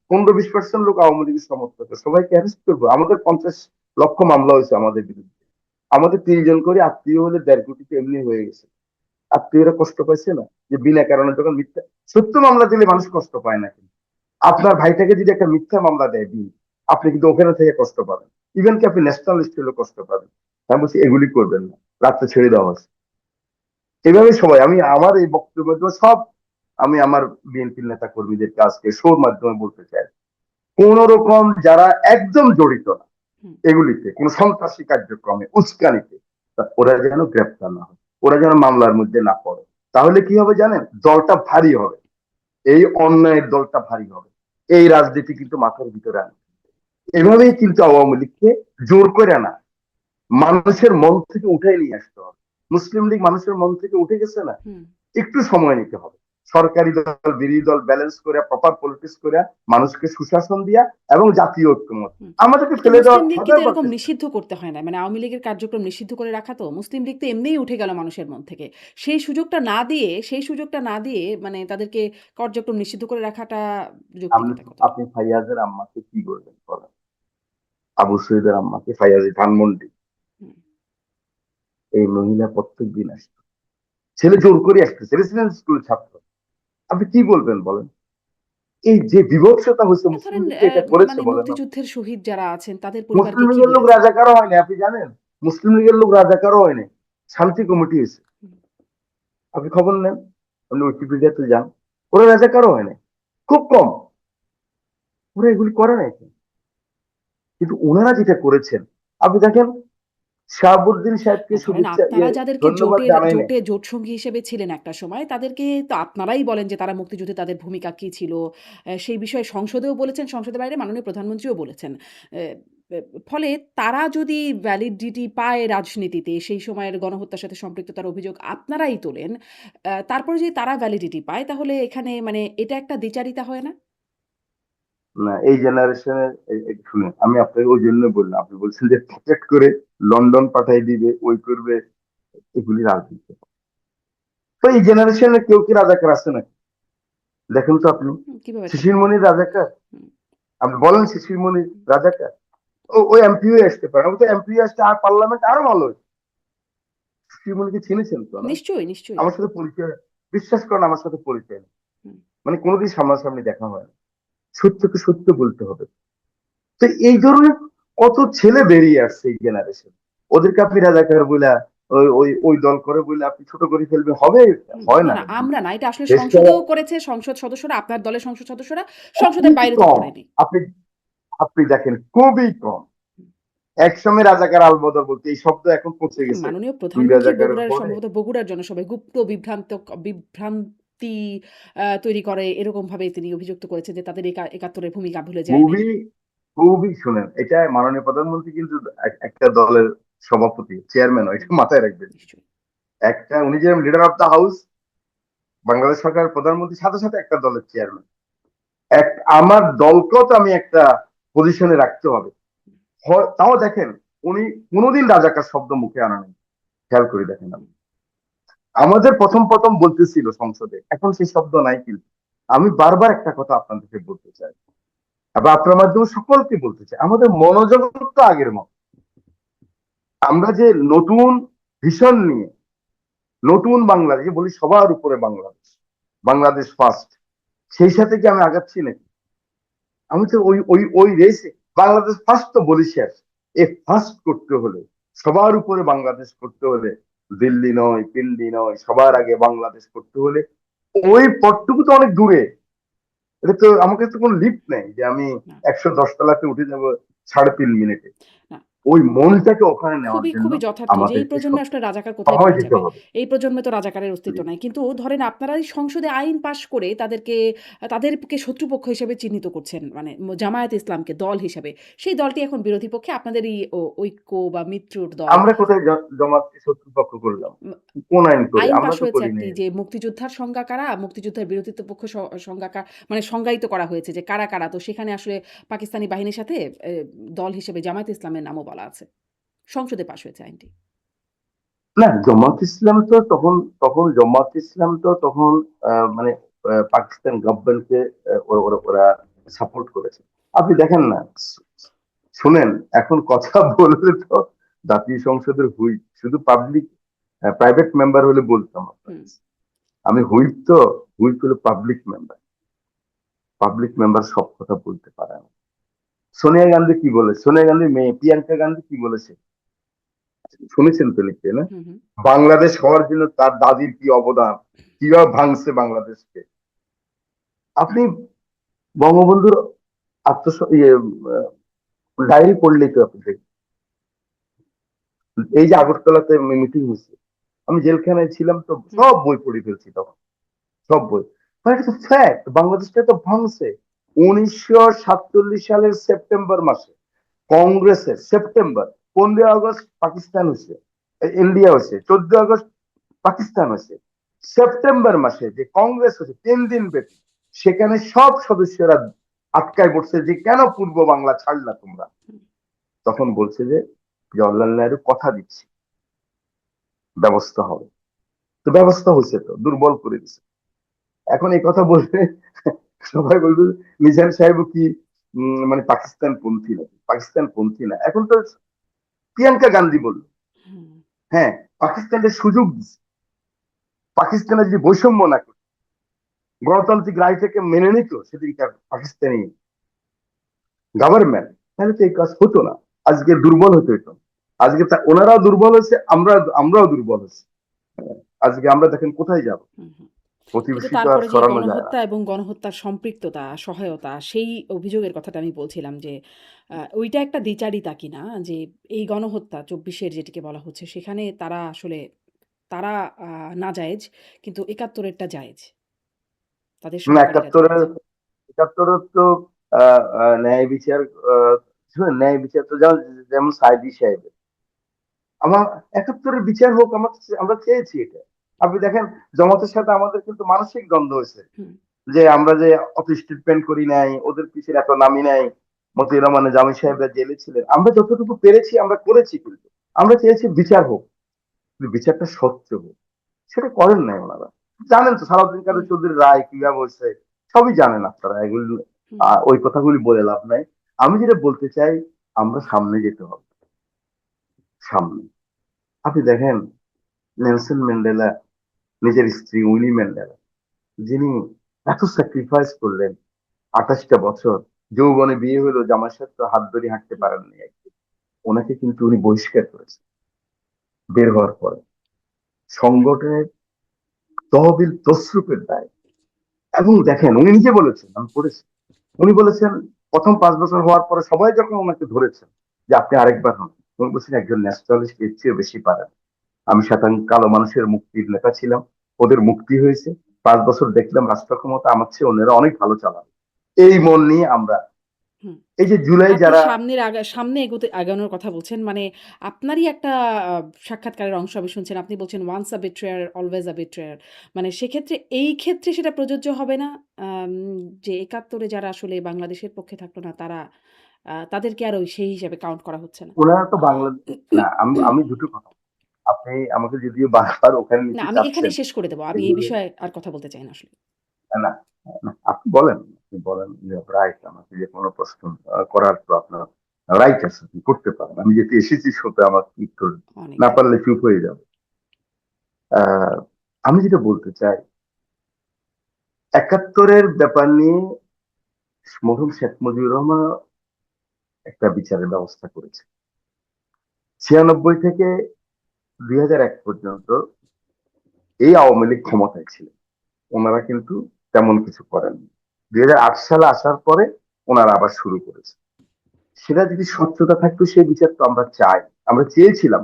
15-20% লোক আওয়ামী লীগের সমর্থক, সবাইকে অ্যারেস্ট করবো? আমাদের 50 লক্ষ মামলা হয়েছে আমাদের বিরুদ্ধে। আমাদের 3 জন করে আত্মীয় হলে 1.5 কোটি এমনি হয়ে গেছে। আত্মীয়রা কষ্ট পাইছে না? যে বিনা কারণে যখন মিথ্যা সত্য মামলা দিলে মানুষ হুম কষ্ট পায় না কিন্তু। আপনার ভাইটাকে যদি একটা মিথ্যা মামলা দেয় দিন, আপনি কিন্তু ওখানে থেকে কষ্ট পাবেন। ইভেন কি আপনি ন্যাশনালিস্ট হলে কষ্ট পাবেন। আমি বলছি এগুলি করবেন না, রাত্রে ছেড়ে দেওয়া হয়েছে। এভাবে সবাই, আমি আমার এই বক্তব্য সব, আমি আমার বিএনপির নেতা কর্মীদেরকে আজকে শোর মাধ্যমে বলতে চাই, কোন রকম যারা একদম জড়িত না হুম এগুলিতে, কোন সন্ত্রাসী কার্যক্রমে, উস্কানিতে, ওরা যেন গ্রেপ্তার না হয়, ওরা যেন মামলার মধ্যে না পড়ে। তাহলে কি হবে জানেন? দলটা ভারী হবে, এই অন্যায়ের দলটা ভারী হবে। এই রাজনীতি কিন্তু মাথার ভিতরে আনে। এভাবেই কিন্তু আওয়ামী লীগকে জোর করে না, মানুষের মন থেকে উঠাই নিয়ে আসতে হবে। মুসলিম লীগ মানুষের মন থেকে উঠে গেছে না, হুম একটু সময় নিতে হবে। সরকারি দল বিরোধী দল ব্যালেন্স করে, প্রপার পলিটিক্স করে, মানুষকে সুশাসন দিয়া এবং জাতীয় ঐক্যমত। হুম। আমাদেরকে কিন্তু ফেলে দেওয়ার মুসলিম লীগকে তো হাজারবার এরকম চেষ্টা। নিষিদ্ধ করতে হয় না। মানে আওয়ামী লীগের কার্যক্রম নিষিদ্ধ করে রাখা তো মুসলিম লীগ তো এমনিই উঠে গেল মানুষের মন থেকে। সেই সুযোগটা না দিয়ে মানে তাদেরকে কার্যক্রম নিষিদ্ধ করে রাখাটা আপনি যৌক্তিকতা কতটা? আপনি ফাইয়াজের আম্মাকে কি বলবেন বলেন? আবু সৈয়দের আম্মাকে, ফাইয়াজের ধানমন্ডি, হুম। এই মহিলা প্রত্যেক দিন আসতো, ছেলে জোর করে আসতেছে, রেসিডেন্সিয়াল স্কুল ছাত্র। আপনি কি বলবেন বলেন? এই যে বিভৎসতা হয়েছে, মুসলিম ধরেন লীগ তো এটা করেছে মানে বলেন আপনি? মুক্তিযুদ্ধের শহীদ যারা আছেন তাদের মুসলিম পরিবারকে কি লীগের লোক বলেছেন? রাজাকারও হয়নি, আপনি জানেন? মুসলিম লীগের লোক রাজাকারও হয়নি, শান্তি কমিটি হয়েছে। হুম, আপনি খবর নেন, আপনি উইকিপিডিয়াতে যান, ওরা রাজাকারও হয়নি, খুব কম। ওরা এগুলি করে নাই। কিন্তু ওনারা যেটা করেছেন, আপনি দেখেন, শাহাবুদ্দিন সাহেবকে ধরেন শুভেচ্ছা আপনারা যাদেরকে ধন্যবাদ জানাই নাই। জোটসঙ্গী হিসেবে ছিলেন একটা সময়, তাদেরকে তো আপনারাই বলেন যে তারা মুক্তিযুদ্ধে তাদের ভূমিকা কী ছিল? সেই বিষয়ে সংসদেও বলেছেন, সংসদের বাইরে মাননীয় প্রধানমন্ত্রীও বলেছেন। অ্যা অ্যা ফলে তারা যদি ভ্যালিডিটি পায় রাজনীতিতে, সেই সময়ের গণহত্যার সাথে সম্পৃক্ততার অভিযোগ আপনারাই তোলেন, তারপরে যদি তারা ভ্যালিডিটি পায়, তাহলে এখানে মানে এটা একটা দ্বিচারিতা হয় না? না, এই জেনারেশনের, শুনেন, আমি আপনাকে ওই জন্য বললাম, আপনি বলছেন যে প্রটেক্ট করে লন্ডন পাঠাই দিবে, ওই করবে, এগুলি রাজনীতি। তো এই জেনারেশনে কেউ কি রাজাকার আছে নাকি? দেখেন তো আপনি, কিভাবে শিশির থাকবে? মনির রাজাকার? হুম, আপনি বলেন শিশির মনির রাজাকার? ওই এমপি হয়ে আসতে পারে, আমি তো এমপি আসতে আর পার্লামেন্ট আরো ভালো হতো। শিশির মনিরকে চিনেছেন তো না? নিশ্চয়ই, নিশ্চয়ই। আমার সাথে পরিচয়, বিশ্বাস করেন আমার সাথে পরিচয় নেই। হুম। মানে কোনোদিন সামনাসামনি দেখা হয় না। সত্যকে সত্য বলতে হবে। তো এই ধরনের কত ছেলে বেরিয়ে আসছে এই জেনারেশন, ওদেরকে আপনি রাজাকার বইলা, ওই ওই ওই দল করে বইলে আপনি ছোট করে ফেলবে, হবে? হয় না, না না এগুলি। আমরা না। এটা আসলে দেশটা সংসদেও করেছে সংসদ সদস্যরা, আপনার দলের সংসদ সদস্যরা, সংসদের খুবই বাইরে তো কম। করেনি। আপনি আপনি দেখেন, খুবই কম। একসময় রাজাকার আলবদর বলতে এই শব্দ এখন পৌঁছে গেছে। মাননীয় দুই প্রধানমন্ত্রী রাজাকারের বগুড়ার পরে সম্ভবত বগুড়ার জনসভায় গুপ্ত বিভ্রান্তি তৈরি করে এরকমভাবে তিনি অভিযুক্ত করেছেন যে তাদের ৭১ এর ভূমিকা ভুলে যায় নাই। খুবই খুবই, শুনেন, এটা মাননীয় প্রধানমন্ত্রী কিন্তু একটা দলের সভাপতি, চেয়ারম্যান, এটা হুম, মাথায় রাখবেন। নিশ্চয়ই। একটা উনি যেরকম leader of the house, Bangladesh সরকারের প্রধানমন্ত্রীর সাথে সাথে একটা দলের চেয়ারম্যান। এক, আমার দলকেও তো আমি একটা পজিশনে রাখতে হবে। তাও দেখেন, উনি কোনোদিন রাজাকার শব্দ মুখে আনা নেই, খেয়াল করে দেখেন আপনি। আমাদের প্রথম প্রথম বলতেছিল সংসদে, এখন সেই শব্দ নাই কিন্তু। আমি বারবার একটা কথা আপনাদেরকে বলতে চাই, আবার আপনার মাধ্যমে সকলকে বলতে চাই, আমাদের মনোজগৎ তো আগের মতো। আমরা যে নতুন ভিশন নিয়ে নতুন বাংলাদেশ বলি, সবার উপরে বাংলাদেশ, বাংলাদেশ ফার্স্ট, সেই সাথে কি আমি আগাচ্ছি নাকি? আমি তো ওই রেসে বাংলাদেশ ফার্স্ট তো বলি শেষ। এ ফার্স্ট করতে হলে, সবার উপরে বাংলাদেশ করতে হলে, দিল্লি নয়, পিন্ডি নয়, সবার আগে বাংলাদেশ করতে হলে ওই পথটুকু তো অনেক দূরে। এটা তো আমার কাছে কোনো লিফট নেই যে আমি না 110 তলাতে উঠে যাবো 3.5 মিনিটে। না ওই মনটাকে ওখানে নেওয়ার খুবই, জন্য খুবই যথার্থ যে এই আমাদেরকে প্রজন্মে আসলে রাজাকার কোথায় সময় পাওয়া দিতে যাবে? হবে। এই প্রজন্মে তো রাজাকারের অস্তিত্ব নাই। কিন্তু ধরেন আপনারা এই সংসদে আইন পাস করে তাদেরকে শত্রুপক্ষ হিসেবে চিহ্নিত করছেন। মানে জামায়াতে ইসলামকে দল হিসেবে। সেই দলটি এখন বিরোধী পক্ষে আপনাদের এই ঐক্য বা মিত্রর দল আমরা কোথায় জমাতকে শত্রুপক্ষ করলাম? উম কোন আইন করে? আইন আমরা পাস তো হয়েছে করি একটি নাই। যে মুক্তিযোদ্ধার সংজ্ঞা কারা, মুক্তিযোদ্ধার বিরোধিতা পক্ষ সংজ্ঞা মানে সংজ্ঞায়িত করা হয়েছে যে কারা, কারা। তো সেখানে আসলে পাকিস্তানি বাহিনীর সাথে দল হিসেবে জামায়াতে ইসলামের নামও বলা আছে। সংসদে পাস হয়েছে আইনটি। না, জামাত ইসলাম তো তখন, জামাত ইসলাম তো তখন মানে পাকিস্তান গভর্নমেন্টকে ওরা সাপোর্ট করেছে। আপনি দেখেন না, শুনেন, এখন কথা বললে তো জাতীয় সংসদের হুইপ শুধু পাবলিক, প্রাইভেট মেম্বার হলে বলতাম হুম, আপনাকে। আমি হুইপ তো, হুইপ হলো পাবলিক মেম্বার। পাবলিক মেম্বার সব কথা বলতে পারে না। সোনিয়া গান্ধী কি বলে, সোনিয়া গান্ধী মেয়ে প্রিয়াঙ্কা গান্ধী কি বলেছে শুনেছেন তো লিখতে, না? হুম, হুম, বাংলাদেশ হওয়ার জন্য তার দাদির কি অবদান, কিভাবে ভাঙছে বাংলাদেশকে। আপনি বঙ্গবন্ধুর আত্মস ডায়েরি পড়লেই তো আপনি দেখবেন। এই যে আগরতলাতে মিটিং হয়েছে, আমি জেলখানায় ছিলাম তো, হুম, সব বই পড়ে ফেলছি তখন, সব বই। মানে এটা তো ফ্যাক্ট, বাংলাদেশটা তো ভাঙছে। 1947 সালের সেপ্টেম্বর মাসে কংগ্রেসের, সেপ্টেম্বর, 15 আগস্ট পাকিস্তান হয়েছে, ইন্ডিয়া হয়েছে, 14 আগস্ট পাকিস্তান হয়েছে, সেপ্টেম্বর মাসে যে কংগ্রেস হয়েছে 3 দিন ব্যাপী, সেখানে সব সদস্যরা আটকায় পড়ছে যে কেন পূর্ব বাংলা ছাড়লা তোমরা। হুম, তখন বলছে যে জওয়াহরলাল নেহরু কথা দিচ্ছি ব্যবস্থা হবে। তো ব্যবস্থা হয়েছে, তো দুর্বল করে দিছে। এখন এই কথা বললে সবাই বলবে মিজান সাহেব কি মানে পাকিস্তান পন্থী নাকি? পাকিস্তান পন্থী না, এখন তো প্রিয়াঙ্কা গান্ধী বলল হুম, হ্যাঁ পাকিস্তানের সুযোগ দিচ্ছে, পাকিস্তানের যদি বৈষম্য না করে গণতান্ত্রিক রায়টাকে মেনে নিত সেদিনকার পাকিস্তানি গভর্নমেন্ট, তাহলে তো এই কাজ হতো না। আজকে দুর্বল হতো এটা। আজকে ওনারাও দুর্বল হয়েছে, আমরাও দুর্বল হয়েছি। আজকে আমরা দেখেন কোথায় যাব, হুম, হুম। কিন্তু প্রতিবেশী তো আর তারপরে যে সরানো যায় না। গণহত্যা এবং গণহত্যার সম্পৃক্ততা, সহায়তা সেই অভিযোগের কথাটা আমি বলছিলাম যে ওইটা একটা দ্বিচারিতা কিনা যে এই গণহত্যা ২৪-এর যেটিকে বলা হচ্ছে সেখানে তারা আসলে তারা নাজায়েজ কিন্তু ৭১-এরটা জায়েজ। তাদের না, সহকারীরা জায়েজ। ৭১-এর তো ন্যায় বিচার, আহ, শুনেন, ন্যায় বিচার তো যেমন, সাইদি সাহেব, আমার ৭১-এর বিচার হোক, আমরা চেয়েছি এটা। আপনি দেখেন জমাতের সাথে আমাদের কিন্তু মানসিক দ্বন্দ্ব হয়েছে হুম, যে আমরা যে অফিস ট্রিটমেন্ট করি নাই, ওদের পিছনে এত নামি নাই। মতিউর রহমানের জামি সাহেবরা জেলে ছিলেন, আমরা যতটুকু পেরেছি আমরা করেছি, কিন্তু আমরা চেয়েছি বিচার হোক, কিন্তু বিচারটা স্বচ্ছ হোক। সেটা করেন নাই ওনারা। জানেন তো সালাউদ্দিন হুম, কাদের চৌধুরীর রায় কিভাবে হয়েছে, সবই জানেন আপনারা, এগুলো হুম, ওই কথাগুলি বলে লাভ নাই। আমি যেটা বলতে চাই, আমরা সামনে যেতে হবে, সামনে। আপনি দেখেন নেলসন ম্যান্ডেলা, নিজের স্ত্রী উইনি ম্যান্ডেলা, যিনি এত স্যাক্রিফাইস করলেন, 28টা বছর যৌবনে বিয়ে হলো, জামার সাথে তো হাত ধরে হাঁটতে হুম, পারেননি একদিন। ওনাকে কিন্তু উনি বহিষ্কার করেছেন বের হওয়ার পরে, সংগঠনের তহবিল তসরুপের দায়। এবং দেখেন উনি নিজে বলেছেন, আমি পড়েছি, উনি বলেছেন প্রথম 5 বছর হওয়ার পরে সবাই যখন ওনাকে ধরেছেন যে আপনি আরেকবার হন, উনি বলছেন একজন ন্যাশনালিস্ট এর চেয়ে বেশি পারেন। আমি শতাংশ কালো মানুষের মুক্তির নেতা ছিলাম, ওদের মুক্তি হয়েছে, 5 বছর দেখলাম রাষ্ট্র ক্ষমতা আমার চেয়ে অন্যরা অনেক ভালো চালাবে। এই মন নিয়ে আমরা, হুম। এই যে জুলাই আপনি যারা, সামনে আগানোর কথা বলছেন। মানে আপনারই একটা আ সাক্ষাৎকারের অংশ আমি শুনছেন। আপনি বলছেন, "ওয়ান্স আ বিট্রেয়ার, অলওয়েজ আ বিট্রেয়ার।" মানে সেক্ষেত্রে এই ক্ষেত্রে সেটা প্রযোজ্য হবে না? আম যে ৭১ এ যারা আসলে বাংলাদেশের পক্ষে থাকলো না তারা তাদেরকে আর ওই সেই হিসাবে কাউন্ট করা হচ্ছে না। ওনারা তো বাংলা, না, আমি দুটো কথা, আপনি আমাকে যদিও বারবার ওখানে না, নিতে আমি চাচ্ছেন, এখানেই শেষ করে দেব। আমি এই এগুলো, বিষয়ে আর কথা বলতে চাই না আসলে। না, না, আপনি বলেন, আপনি বলেন, রাইট, আমাকে যে কোনো প্রশ্ন করার তো আপনার রাইট আছে, আপনি করতে পারেন। আমি যেহেতু এসেছি শোতে, আমার একটু অনেক না পারলে ধন্যবাদ। চুপ হয়ে যাবে। আহ, আমি যেটা বলতে চাই, 71-এর ব্যাপার নিয়ে মরহুম শেখ মুজিবুর রহমান একটা বিচারের ব্যবস্থা করেছে। 96 থেকে 2001 পর্যন্ত এই আওয়ামী লীগ ক্ষমতায় ছিল, ওনারা কিন্তু তেমন কিছু করেননি। 2008 সালে আসার পরে ওনারা আবার শুরু করেছে। সেটা যদি স্বচ্ছতা থাকতো, সেই বিচার তো আমরা চাই, আমরা চেয়েছিলাম।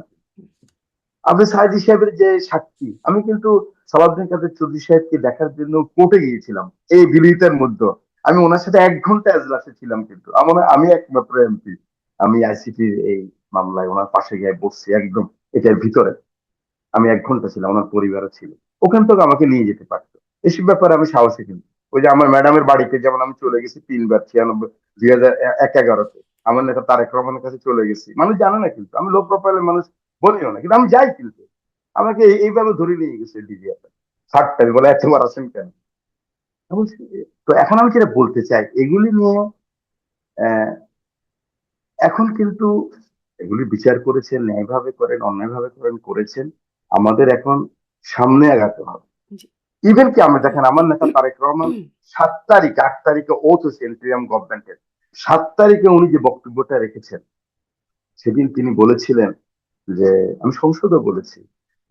আব্দুল সাইদি সাহেবের যে সাক্ষী, আমি কিন্তু সালাউদ্দিন কাদের চৌধুরী সাহেবকে দেখার জন্য কোর্টে গিয়েছিলাম এই বিলিতের মধ্যে। আমি ওনার সাথে 1 ঘন্টা এজলাসে ছিলাম, কিন্তু আমি একমাত্র এমপি। আমি আইসিটির এই মামলায় ওনার পাশে গিয়ে বসছি, একদম এটার ভিতরে। আমি 1 ঘন্টা ছিলাম, ওনার পরিবারও ছিল। ওখান থেকে আমাকে নিয়ে যেতে পারতো। এসব ব্যাপারে আমি সাহসী, কিন্তু ওই যে আমার ম্যাডামের বাড়িতে যেমন আমি চলে গেছি 3 বার, 96, 2011-তে আমার নেতা তারেক রহমানের কাছে চলে গেছি। মানুষ জানে না, কিন্তু আমি লো প্রোফাইলের মানুষ বলিও না, কিন্তু আমি যাই। কিন্তু আমাকে এইভাবে ধরে নিয়ে গেছে ডিজিএফ সাতটা, বলে এতবার আসেন কেন? আমি বলছি, তো এখন আমি যেটা বলতে চাই এগুলি নিয়ে, আহ, এখন কিন্তু এগুলি বিচার করেছেন, ন্যায়ভাবে করেন, অন্যায়ভাবে করেন, করেছেন। আমাদের এখন সামনে আগাতে হবে। জি। ইভেন কি আমরা দেখেন, আমার নেতা তারেক রহমান 7 তারিখ, 8 তারিখে ওথ হয়েছে ইন্টারিয়াম গভর্নমেন্টের। 7 তারিখে উনি যে বক্তব্যটা রেখেছেন, সেদিন তিনি বলেছিলেন যে, আমি সংসদে বলেছি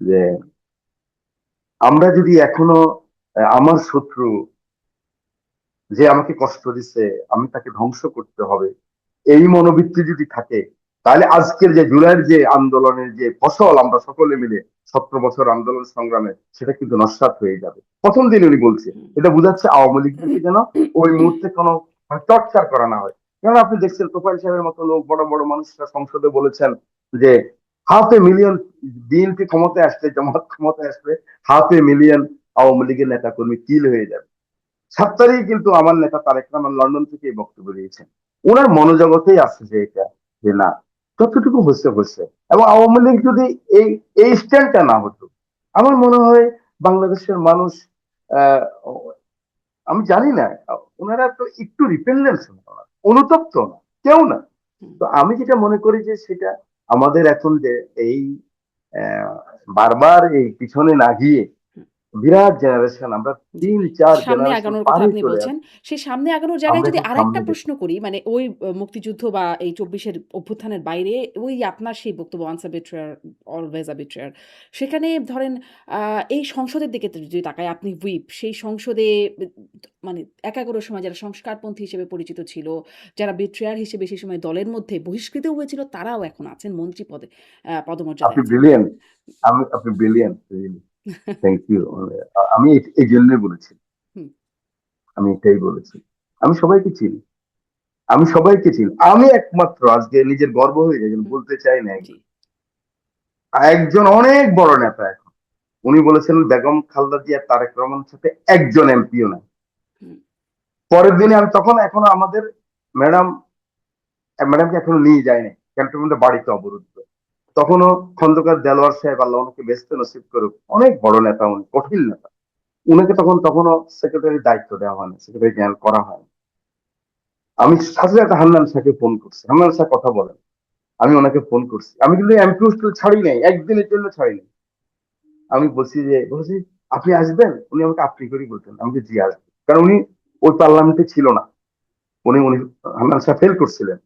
যে, আমরা যদি এখনো আমার শত্রু যে আমাকে কষ্ট দিচ্ছে, আমি তাকে ধ্বংস করতে হবে, এই মনোবৃত্তি যদি থাকে, তাহলে আজকের যে জুলাইয়ের যে আন্দোলনের যে ফসল আমরা সকলে মিলে 17 বছর আন্দোলন সংগ্রামে, সেটা কিন্তু নস্যাৎ হয়ে যাবে। প্রথম দিন উনি বলছে, এটা বোঝাচ্ছে আওয়ামী লীগদেরকে যেন ওই মুহূর্তে কোনো টর্চার করা না হয়। কারণ আপনি দেখছেন তোফায়েল সাহেবের মতো লোক, বড় বড় মানুষরা সংসদে বলেছেন যে 500,000 বিএনপি ক্ষমতায় আসলে, জামাত ক্ষমতায় আসলে 500,000 আওয়ামী লীগের নেতা কর্মী কিল হয়ে যাবে। 7 তারিখে কিন্তু আমার নেতা তারেক রহমান লন্ডন থেকে এই বক্তব্য দিয়েছেন। ওনার মনোজগতেই আছে যে এটা, যে না, যতটুকু হচ্ছে হচ্ছে। এবং আওয়ামী লীগ যদি এই এই স্ট্যান্ডটা না হতো, আমার মনে হয় বাংলাদেশের মানুষ, আহ আমি জানি না, ওনারা তো একটু রিপেন্ডেন্স না, অনুতপ্ত না, কেউ না। তো আমি যেটা মনে করি যে সেটা আমাদের এখন যে এই আহ, বারবার এই পিছনে না গিয়ে, বিরাট জেনারেশন, আমরা জি। 3-4 সামনে জেনারেশন আগানোর কথা পারে আপনি চলে বলছেন। আসছে। সেই সামনে আগানোর জায়গায় আমরা যদি এখন সামনে আরেকটা যেতে প্রশ্ন করি, মানে ওই মুক্তিযুদ্ধ বা এই ২৪-এর অভ্যুত্থানের বাইরে ওই আপনার সেই বক্তব্য "ওয়ান্স আ বিট্রেয়ার, অলওয়েজ আ বিট্রেয়ার" সেখানে ধরেন আ এই সংসদের দিকে যদি তাকাই, আপনি হুইপ, সেই সংসদে বে মানে ১১ সময় যারা সংস্কারপন্থী হিসেবে পরিচিত ছিল, যারা বিট্রেয়ার হিসেবে সেই সময় দলের মধ্যে বহিষ্কৃতও হয়েছিল, তারাও এখন আছেন মন্ত্রী পদে, পদমর্যাদায় আপনি আছেন। ব্রিলিয়েন্ট। আপনি ব্রিলিয়েন্ট, থ্যাংক ইউ। আমি এই জন্যই বলেছি, হুম, আমি এটাই বলেছি। আমি সবাইকে চিনি, আমি সবাইকে চিনি। আমি একমাত্র আজকে নিজের গর্ব হয়ে যায় যেন হুম, বলতে চাই না, জি, একজন অনেক বড় নেতা এখন, উনি বলেছেন বেগম খালেদা জিয়া তারেক রহমানের সাথে একজন এমপিও নাই। হুম, পরের দিনে আমি তখন, এখনো আমাদের ম্যাডাম ম্যাডামকে এখনো নিয়ে যায়নি, ক্যান্টনমেন্টের বাড়িতে অবরুদ্ধ। তখনও খন্দকার দেলোয়ার সাহেব, আল্লাহ ওনাকে বেস্ত নসিব করুক, অনেক বড় নেতা, উনি কঠিন নেতা, উনাকে তখনও সেক্রেটারির দায়িত্ব দেওয়া হয়নি, সেক্রেটারি জেনারেল করা হয়নি। আমি সাথে সাথে হান্নান শাহকে ফোন করছি, হান্নান শাহ কথা বলেন, আমি ওনাকে ফোন করছি। আমি কিন্তু এমপি হোস্টেল ছাড়ি নাই, একদিনের জন্য ছাড়ি নাই। আমি বলছি আপনি আসবেন? উনি আমাকে আপনি করেই বলতেন। আমি যে জি আসবো, কারণ উনি ওই পার্লামেন্টে ছিল না। উনি উনি হান্নান শাহ ফেল করছিলেন,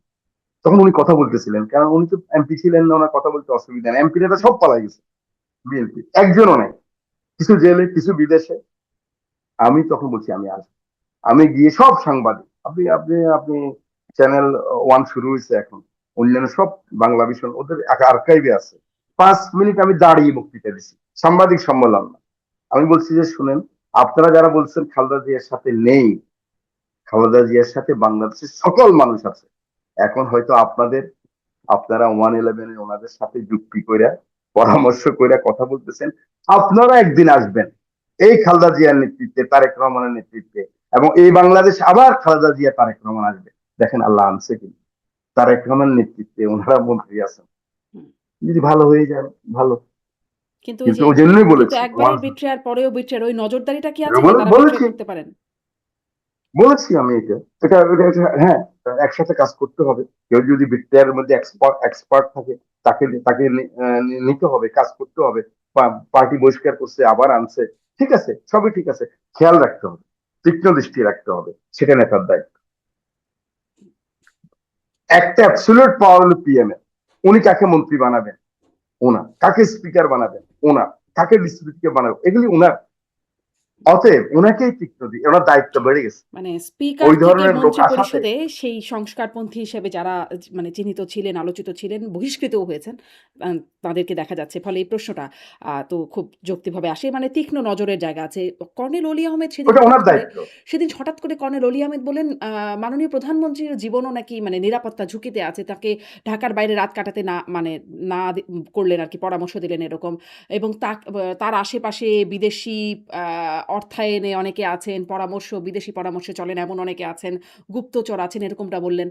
তখন উনি কথা বলতেছিলেন, কারণ উনি তো এমপি ছিলেন না, ওনার কথা বলতে অসুবিধা নেই। এমপিরা হুম, সব পালাই গেছে, বিএনপি একজনও নাই, কিছু জেলে, কিছু বিদেশে। আমি তখন বলছি আমি আসবো। আমি গিয়ে সব সাংবাদিক, আপনি আপনি আপনি চ্যানেল ওয়ান শুরু হয়েছে এখন, অন্যান্য সব, বাংলা ভিশন, ওদের আর্কাইভে আছে। 5 মিনিট আমি দাঁড়িয়ে বক্তৃতা দিচ্ছি, সাংবাদিক সম্মেলন না। আমি বলছি যে শুনেন, আপনারা যারা বলছেন খালেদা জিয়ার সাথে নেই, খালেদা জিয়ার সাথে বাংলাদেশের সকল মানুষ আছে। এখন হয়তো আপনারা 111 ওনাদের সাথে যুক্তি কইরা, পরামর্শ কইরা কথা বলতেছেন। আপনারা একদিন আসবেন এই খালেদা জিয়ার নেতৃত্বে, তারেক রহমানের নেতৃত্বে, এবং এই বাংলাদেশ আবার খালেদা জিয়া তারেক রহমান আসবে। দেখেন আল্লাহ আনছে কিন্তু, তারেক রহমানের নেতৃত্বে ওনারা মন্ত্রী আছেন। হুম। যদি ভালো হয়ে যায় ভালো, কিন্তু ওই কিন্তু যে, ওই জন্যই কিন্তু বলেছি একবারে বিট্রেয়ার পরেও বিট্রেয়ার ওই নজরদারিটা কি আছে যে তারা বিট্রে বলেছি করতে পারেন? বলেছি আমি হ্যাঁ, একসাথে কাজ করতে হবে। কেউ যদি বিক্রিয়ার মধ্যে এক্সপার্ট থাকে, তাকে নিতে হবে, কাজ করতে হবে। পার্টি বহিষ্কার করছে, আবার আনছে, ঠিক আছে, সবই ঠিক আছে। খেয়াল রাখতে হবে, তীক্ষ্ণ দৃষ্টি রাখতে হবে, সেটা নেতার দায়িত্ব। একটা অ্যাবসলিউট পাওয়ার হলো পিএম এর। উনি কাকে মন্ত্রী বানাবেন ওনার, কাকে স্পিকার বানাবেন ওনার, কাকে ডিস্ট্রিক্টকে বানাবেন এগুলি ওনার। অতএব ওনাকেই তীক্ষ্ণ দিয়ে, ওনার দায়িত্ব বেড়ে গেছে। মানে স্পিকার ওই থেকে ধরনের লোক মন্ত্রী আসাতে পরিষদে সেই সংস্কারপন্থী হিসেবে যারা মানে চিহ্নিত ছিলেন, আলোচিত ছিলেন, বহিষ্কৃতও হয়েছেন, আ তাদেরকে দেখা যাচ্ছে। ফলে এই প্রশ্নটা তো খুব যৌক্তিকভাবে আসে। মানে তীক্ষ্ণ নজরের জায়গা আছে। কর্নেল অলি আহমেদ ওটা ওনার দায়িত্ব। হঠাৎ করে কর্নেল অলি আহমেদ বললেন, মাননীয় প্রধানমন্ত্রীর জীবনও নাকি মানে নিরাপত্তা ঝুঁকিতে আছে। তাকে ঢাকার বাইরে রাত কাটাতে না করলেন আরকি, পরামর্শ দিলেন এরকম। এবং তার আশেপাশে বিদেশি আ অর্থায়নে অনেকে আছেন, বিদেশি পরামর্শে চলেন এমন অনেকে আছেন, গুপ্তচর আছেন, এরকমটা বললেন।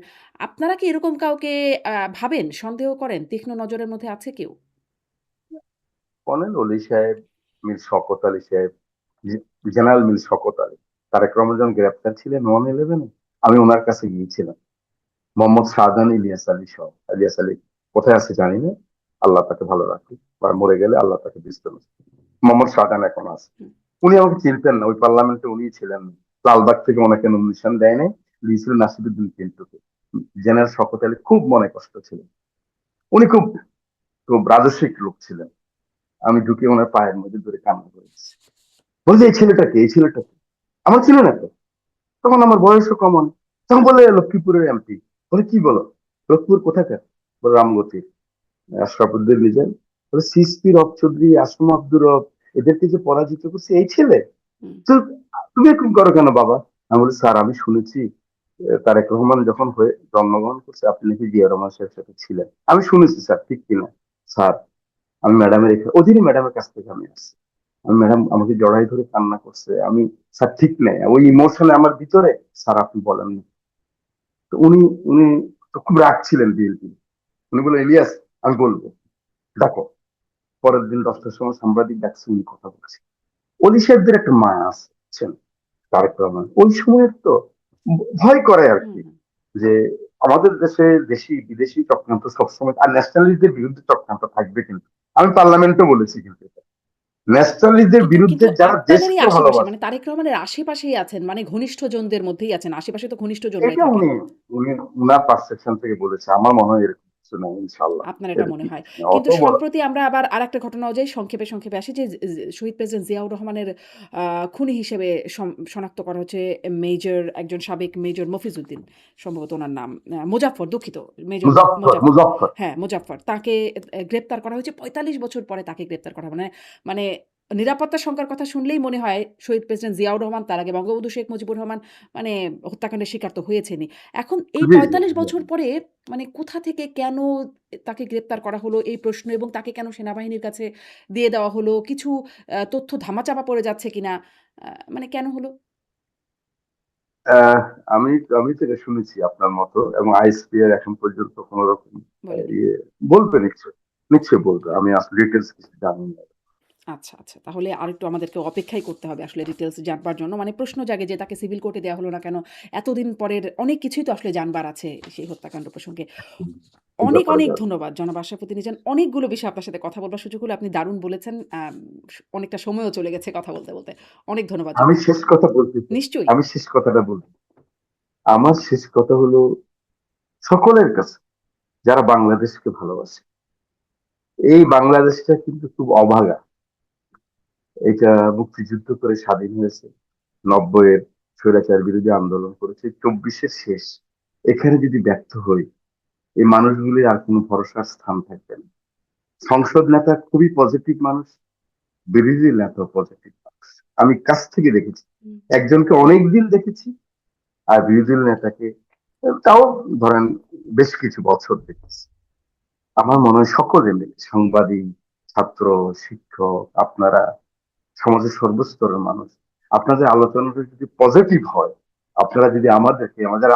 আপনারা কি এরকম কাউকে ভাবেন, সন্দেহ করেন? তীক্ষ্ণ নজরের মধ্যে আছে কেউ? কর্নেল অলি সাহেব, মীর শওকত আলী সাহেব, জেনারেল মীর শওকত আলী, তারেক রহমান যখন গ্রেপ্তার ছিলেন 111-এ, আমি ওনার কাছে গিয়েছিলাম। মোহাম্মদ শাহজাহান ইলিয়াস আলী সহ, ইলিয়াস আলী কোথায় আছে জানি না, আল্লাহ তাকে ভালো রাখুক, বা মরে গেলে আল্লাহ তাকে বিস্তর। মোহাম্মদ শাহজাহান এখন আছে। হুম, উনি আমাকে চিনতেন না, ওই পার্লামেন্টে উনি ছিলেন না। লালবাগ থেকে ওনাকে নমিনেশন দেয় নাই, দিয়েছিল নাসিরুদ্দিন পিন্টুকে। জেনারেল শওকত আলী খুব মনে কষ্ট ছিল। উনি খুব খুব রাজস্বিক লোক ছিলেন। আমি ঢুকে ওনার পায়ের মধ্যে ধরে কান্না করেছি, বলছি এই ছেলেটাকে, এই ছেলেটাকে আমার ছিল না তো, তখন আমার বয়সও কম অনেক। তখন বলে লক্ষ্মীপুরের এমপি। বলে কি বলো, লক্ষ্মীপুর কোথাকার? বলে রামগতি। আশরাফুদ্দিন মিজান। বলে সিসপি রব চৌধুরী, আসম আব্দুর রব, এদেরকে যে পরাজিত করছে এই ছেলে। হুম, তো তুমি এরকম করো কেন বাবা? আমি বলি স্যার, আমি শুনেছি তারেক রহমান যখন হয়ে জন্মগ্রহণ করছে আপনি নাকি জিয়া রহমান সাহেবের সাথে ছিলেন। আমি শুনেছি স্যার, ঠিক কিনা? স্যার, আমি ম্যাডামের অধীনে ম্যাডামের কাছ থেকে আমি আসছি। আমি ম্যাডাম আমাকে জড়াই ধরে কান্না করছে। আমি স্যার ঠিক নেই, ওই ইমোশনে আমার ভিতরে। স্যার আপনি বলেন না। তো উনি উনি তো খুব রাগ ছিলেন বিএনপি। উনি বলে ইলিয়াস, আমি বলবো, দেখো। পরের দিন 10টার সময় সাংবাদিক ডাকছে, উনি কথা বলছে। অলি সাহেবদের একটা মায়া আছে, বুঝছেন? তারেক রহমান ওই সময়ের তো ভয় করে আর হুম, কি, হুম। যে আমাদের দেশে দেশি বিদেশি চক্রান্ত সবসময়, আর ন্যাশনালিস্টদের বিরুদ্ধে চক্রান্ত থাকবে। কিন্তু আমি পার্লামেন্টে বলেছি, কিন্তু ন্যাশনালিস্টদের কিন্তু বিরুদ্ধে কিন্তু যারা আপনাদেরই দেশকে আশেপাশে, ভালোবাসে। মানে তারেক রহমানের আশেপাশেই আছেন, মানে ঘনিষ্ঠজনদের মধ্যেই আছেন। আশেপাশে তো ঘনিষ্ঠজনরাই এটা থাকে। উনি উনি উনার পারসেপশন থেকে বলেছে, আমার মনে হয় এরকম কিছু নেই, ইনশাল্লাহ। আপনার এটা মনে এরকম হয়। কিছু নেই, অত কিন্তু বড়। সম্প্রতি আমরা আবার আরেকটা ঘটনাও যাই সংক্ষেপে আসি যে শহীদ প্রেসিডেন্ট জিয়াউর রহমানের খুনি হিসেবে শনাক্ত করা হচ্ছে একজন সাবেক মেজর মফিজউদ্দিন, সম্ভবত উনার নাম। মোজাফফর, দুঃখিত। মেজর মুজফফর, মোজাফফর। মুজফফর। হ্যাঁ, মোজাফফর। তাকে গ্রেপ্তার করা হয়েছে ৪৫ বছর পরে তাকে গ্রেপ্তার করা মানে নিরাপত্তা শঙ্কার কথা শুনলেই মনে হয় শহীদ প্রেসিডেন্ট জিয়াউর রহমান, তার আগে বঙ্গবন্ধু শেখ মুজিবুর রহমান মানে হত্যাকাণ্ডের শিকার তো হয়েছেনই। এখন এই জি, জি, ৪৫ জি। বছর পরে মানে কোথা থেকে কেন তাকে গ্রেপ্তার করা হলো এই প্রশ্ন, এবং তাকে কেন সেনাবাহিনীর কাছে দিয়ে দেওয়া হলো? কিছু তথ্য ধামাচাপা পড়ে যাচ্ছে কিনা? আ মানে কেন হলো? আহ, আমি আমি তো এটা শুনেছি আপনার মতো, এবং আইএসপি এর এখন পর্যন্ত কোন রকম বলেনি। ইয়ে বলবে, নিশ্চয় নিশ্চয় বলবে। আমি আসলে ডিটেলস কিছু জানি না। আচ্ছা, আচ্ছা। তাহলে আরেকটু আমাদেরকে অপেক্ষাই করতে হবে আসলে ডিটেইলস জানবার জন্য। মানে প্রশ্ন জাগে যে তাকে সিভিল কোর্টে দেয়া হলো না কেন? এতদিন পরের অনেক কিছুই তো আসলে জানবার আছে সেই হত্যাকাণ্ড প্রসঙ্গে। এই অনেক, ব্যাপারে অনেক জানি। ধন্যবাদ জনাব আশরাফ উদ্দিন মিজান। অনেকগুলো বিষয়ে আপনার সাথে কথা বলবার সুযোগ হলো। আপনি দারুণ বলেছেন। অনেকটা সময়ও চলে গেছে কথা বলতে। অনেক ধন্যবাদ আমি জানাচ্ছি। শেষ কথা বলতে চাই। নিশ্চয়ই। আমি শেষ কথাটা বলতে, আমার শেষ কথা হলো সকলের কাছে, যারা বাংলাদেশকে ভালোবাসে। এই বাংলাদেশটা কিন্তু খুব অভাগা। এটা মুক্তিযুদ্ধ করে স্বাধীন হয়েছে, 90-এর স্বৈরাচার বিরোধী আন্দোলন করেছে, 24-এর শেষ। এখানে যদি ব্যর্থ হই, এই মানুষগুলির আর কোনো ভরসার স্থান থাকবে না। সংসদ নেতা খুবই পজিটিভ মানুষ, বিরোধী নেতা পজিটিভ মানুষ। আমি কাছ থেকে দেখেছি, হুম, একজনকে অনেকদিন দেখেছি, আর বিরোধী নেতাকে তাও ধরেন বেশ কিছু বছর দেখেছি। আমার মনে হয় সকলে মিলে, সাংবাদিক, ছাত্র, শিক্ষক, আপনারা, সমাজের সর্বস্তরের মানুষ, আপনাদের আলোচনাটা যদি পজিটিভ হয়, আপনারা যদি আমাদের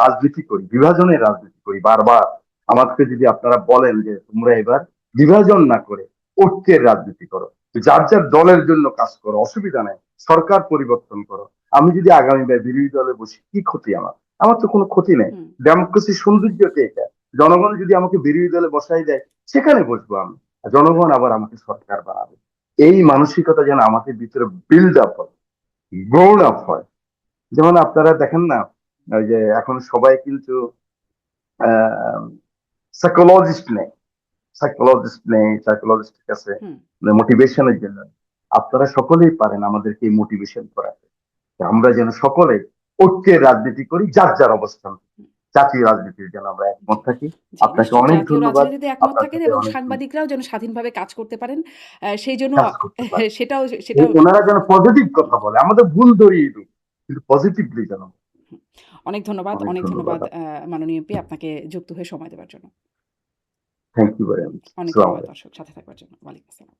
রাজনীতি করি, বিভাজনের রাজনীতি করি বারবার, আমাদেরকে যদি আপনারা বলেন যে তোমরা এবার বিভাজন না করে ঐক্যের রাজনীতি করো, যার যার দলের জন্য কাজ করো, অসুবিধা নেই, সরকার পরিবর্তন করো। আমি যদি আগামীবার বিরোধী দলে বসি, কি ক্ষতি আমার? আমার তো কোনো ক্ষতি নেই। হুম, ডেমোক্রেসির সৌন্দর্যটা এটা। জনগণ যদি আমাকে বিরোধী দলে বসাই দেয়, সেখানে বসবো আমি, আর জনগণ আবার আমাকে সরকার বানাবে। এই মানসিকতা যেন আমাদের ভিতরে বিল্ড আপ হয়, গ্রোন আপ হয়। যেমন আপনারা দেখেন না, ওই যে এখন সবাই কিন্তু সাইকোলজিস্ট নেই, সাইকোলজিস্টের কাছে হুম। মোটিভেশনের জন্য। আপনারা সকলেই পারেন আমাদেরকে মোটিভেশন করাতে, আমরা যেন সকলে ঐক্যের রাজনীতি করি, যার যার অবস্থান। জাতীয় রাজনীতির জন্য আমরা একমত জি, থাকি। জি, আপনাকে নিশ্চয়ই অনেক জাতীয় ধন্যবাদ। রাজনীতিতে একমত আপনার থাকেন সাথে এবং অনেক সাংবাদিকরাও যেন স্বাধীনভাবে কাজ করতে পারেন। সেইজন্য কাজ করতে পারি। সেটাও সেটাও ওনারা যেন পজিটিভ কথা বলে, আমাদের ভুল ধরিয়ে দিই, কিন্তু পজিটিভলি যেন। হুম, অনেক ধন্যবাদ, অনেক অনেক ধন্যবাদ। ধন্যবাদ মাননীয় এমপি আপনাকে যুক্ত হয়ে সময় দেওয়ার জন্য। Thank you very much. অনেক আসসালামু ধন্যবাদ আলাইকুম। দর্শক সাথে থাকবার জন্য। ওয়ালাইকুম আসসালাম।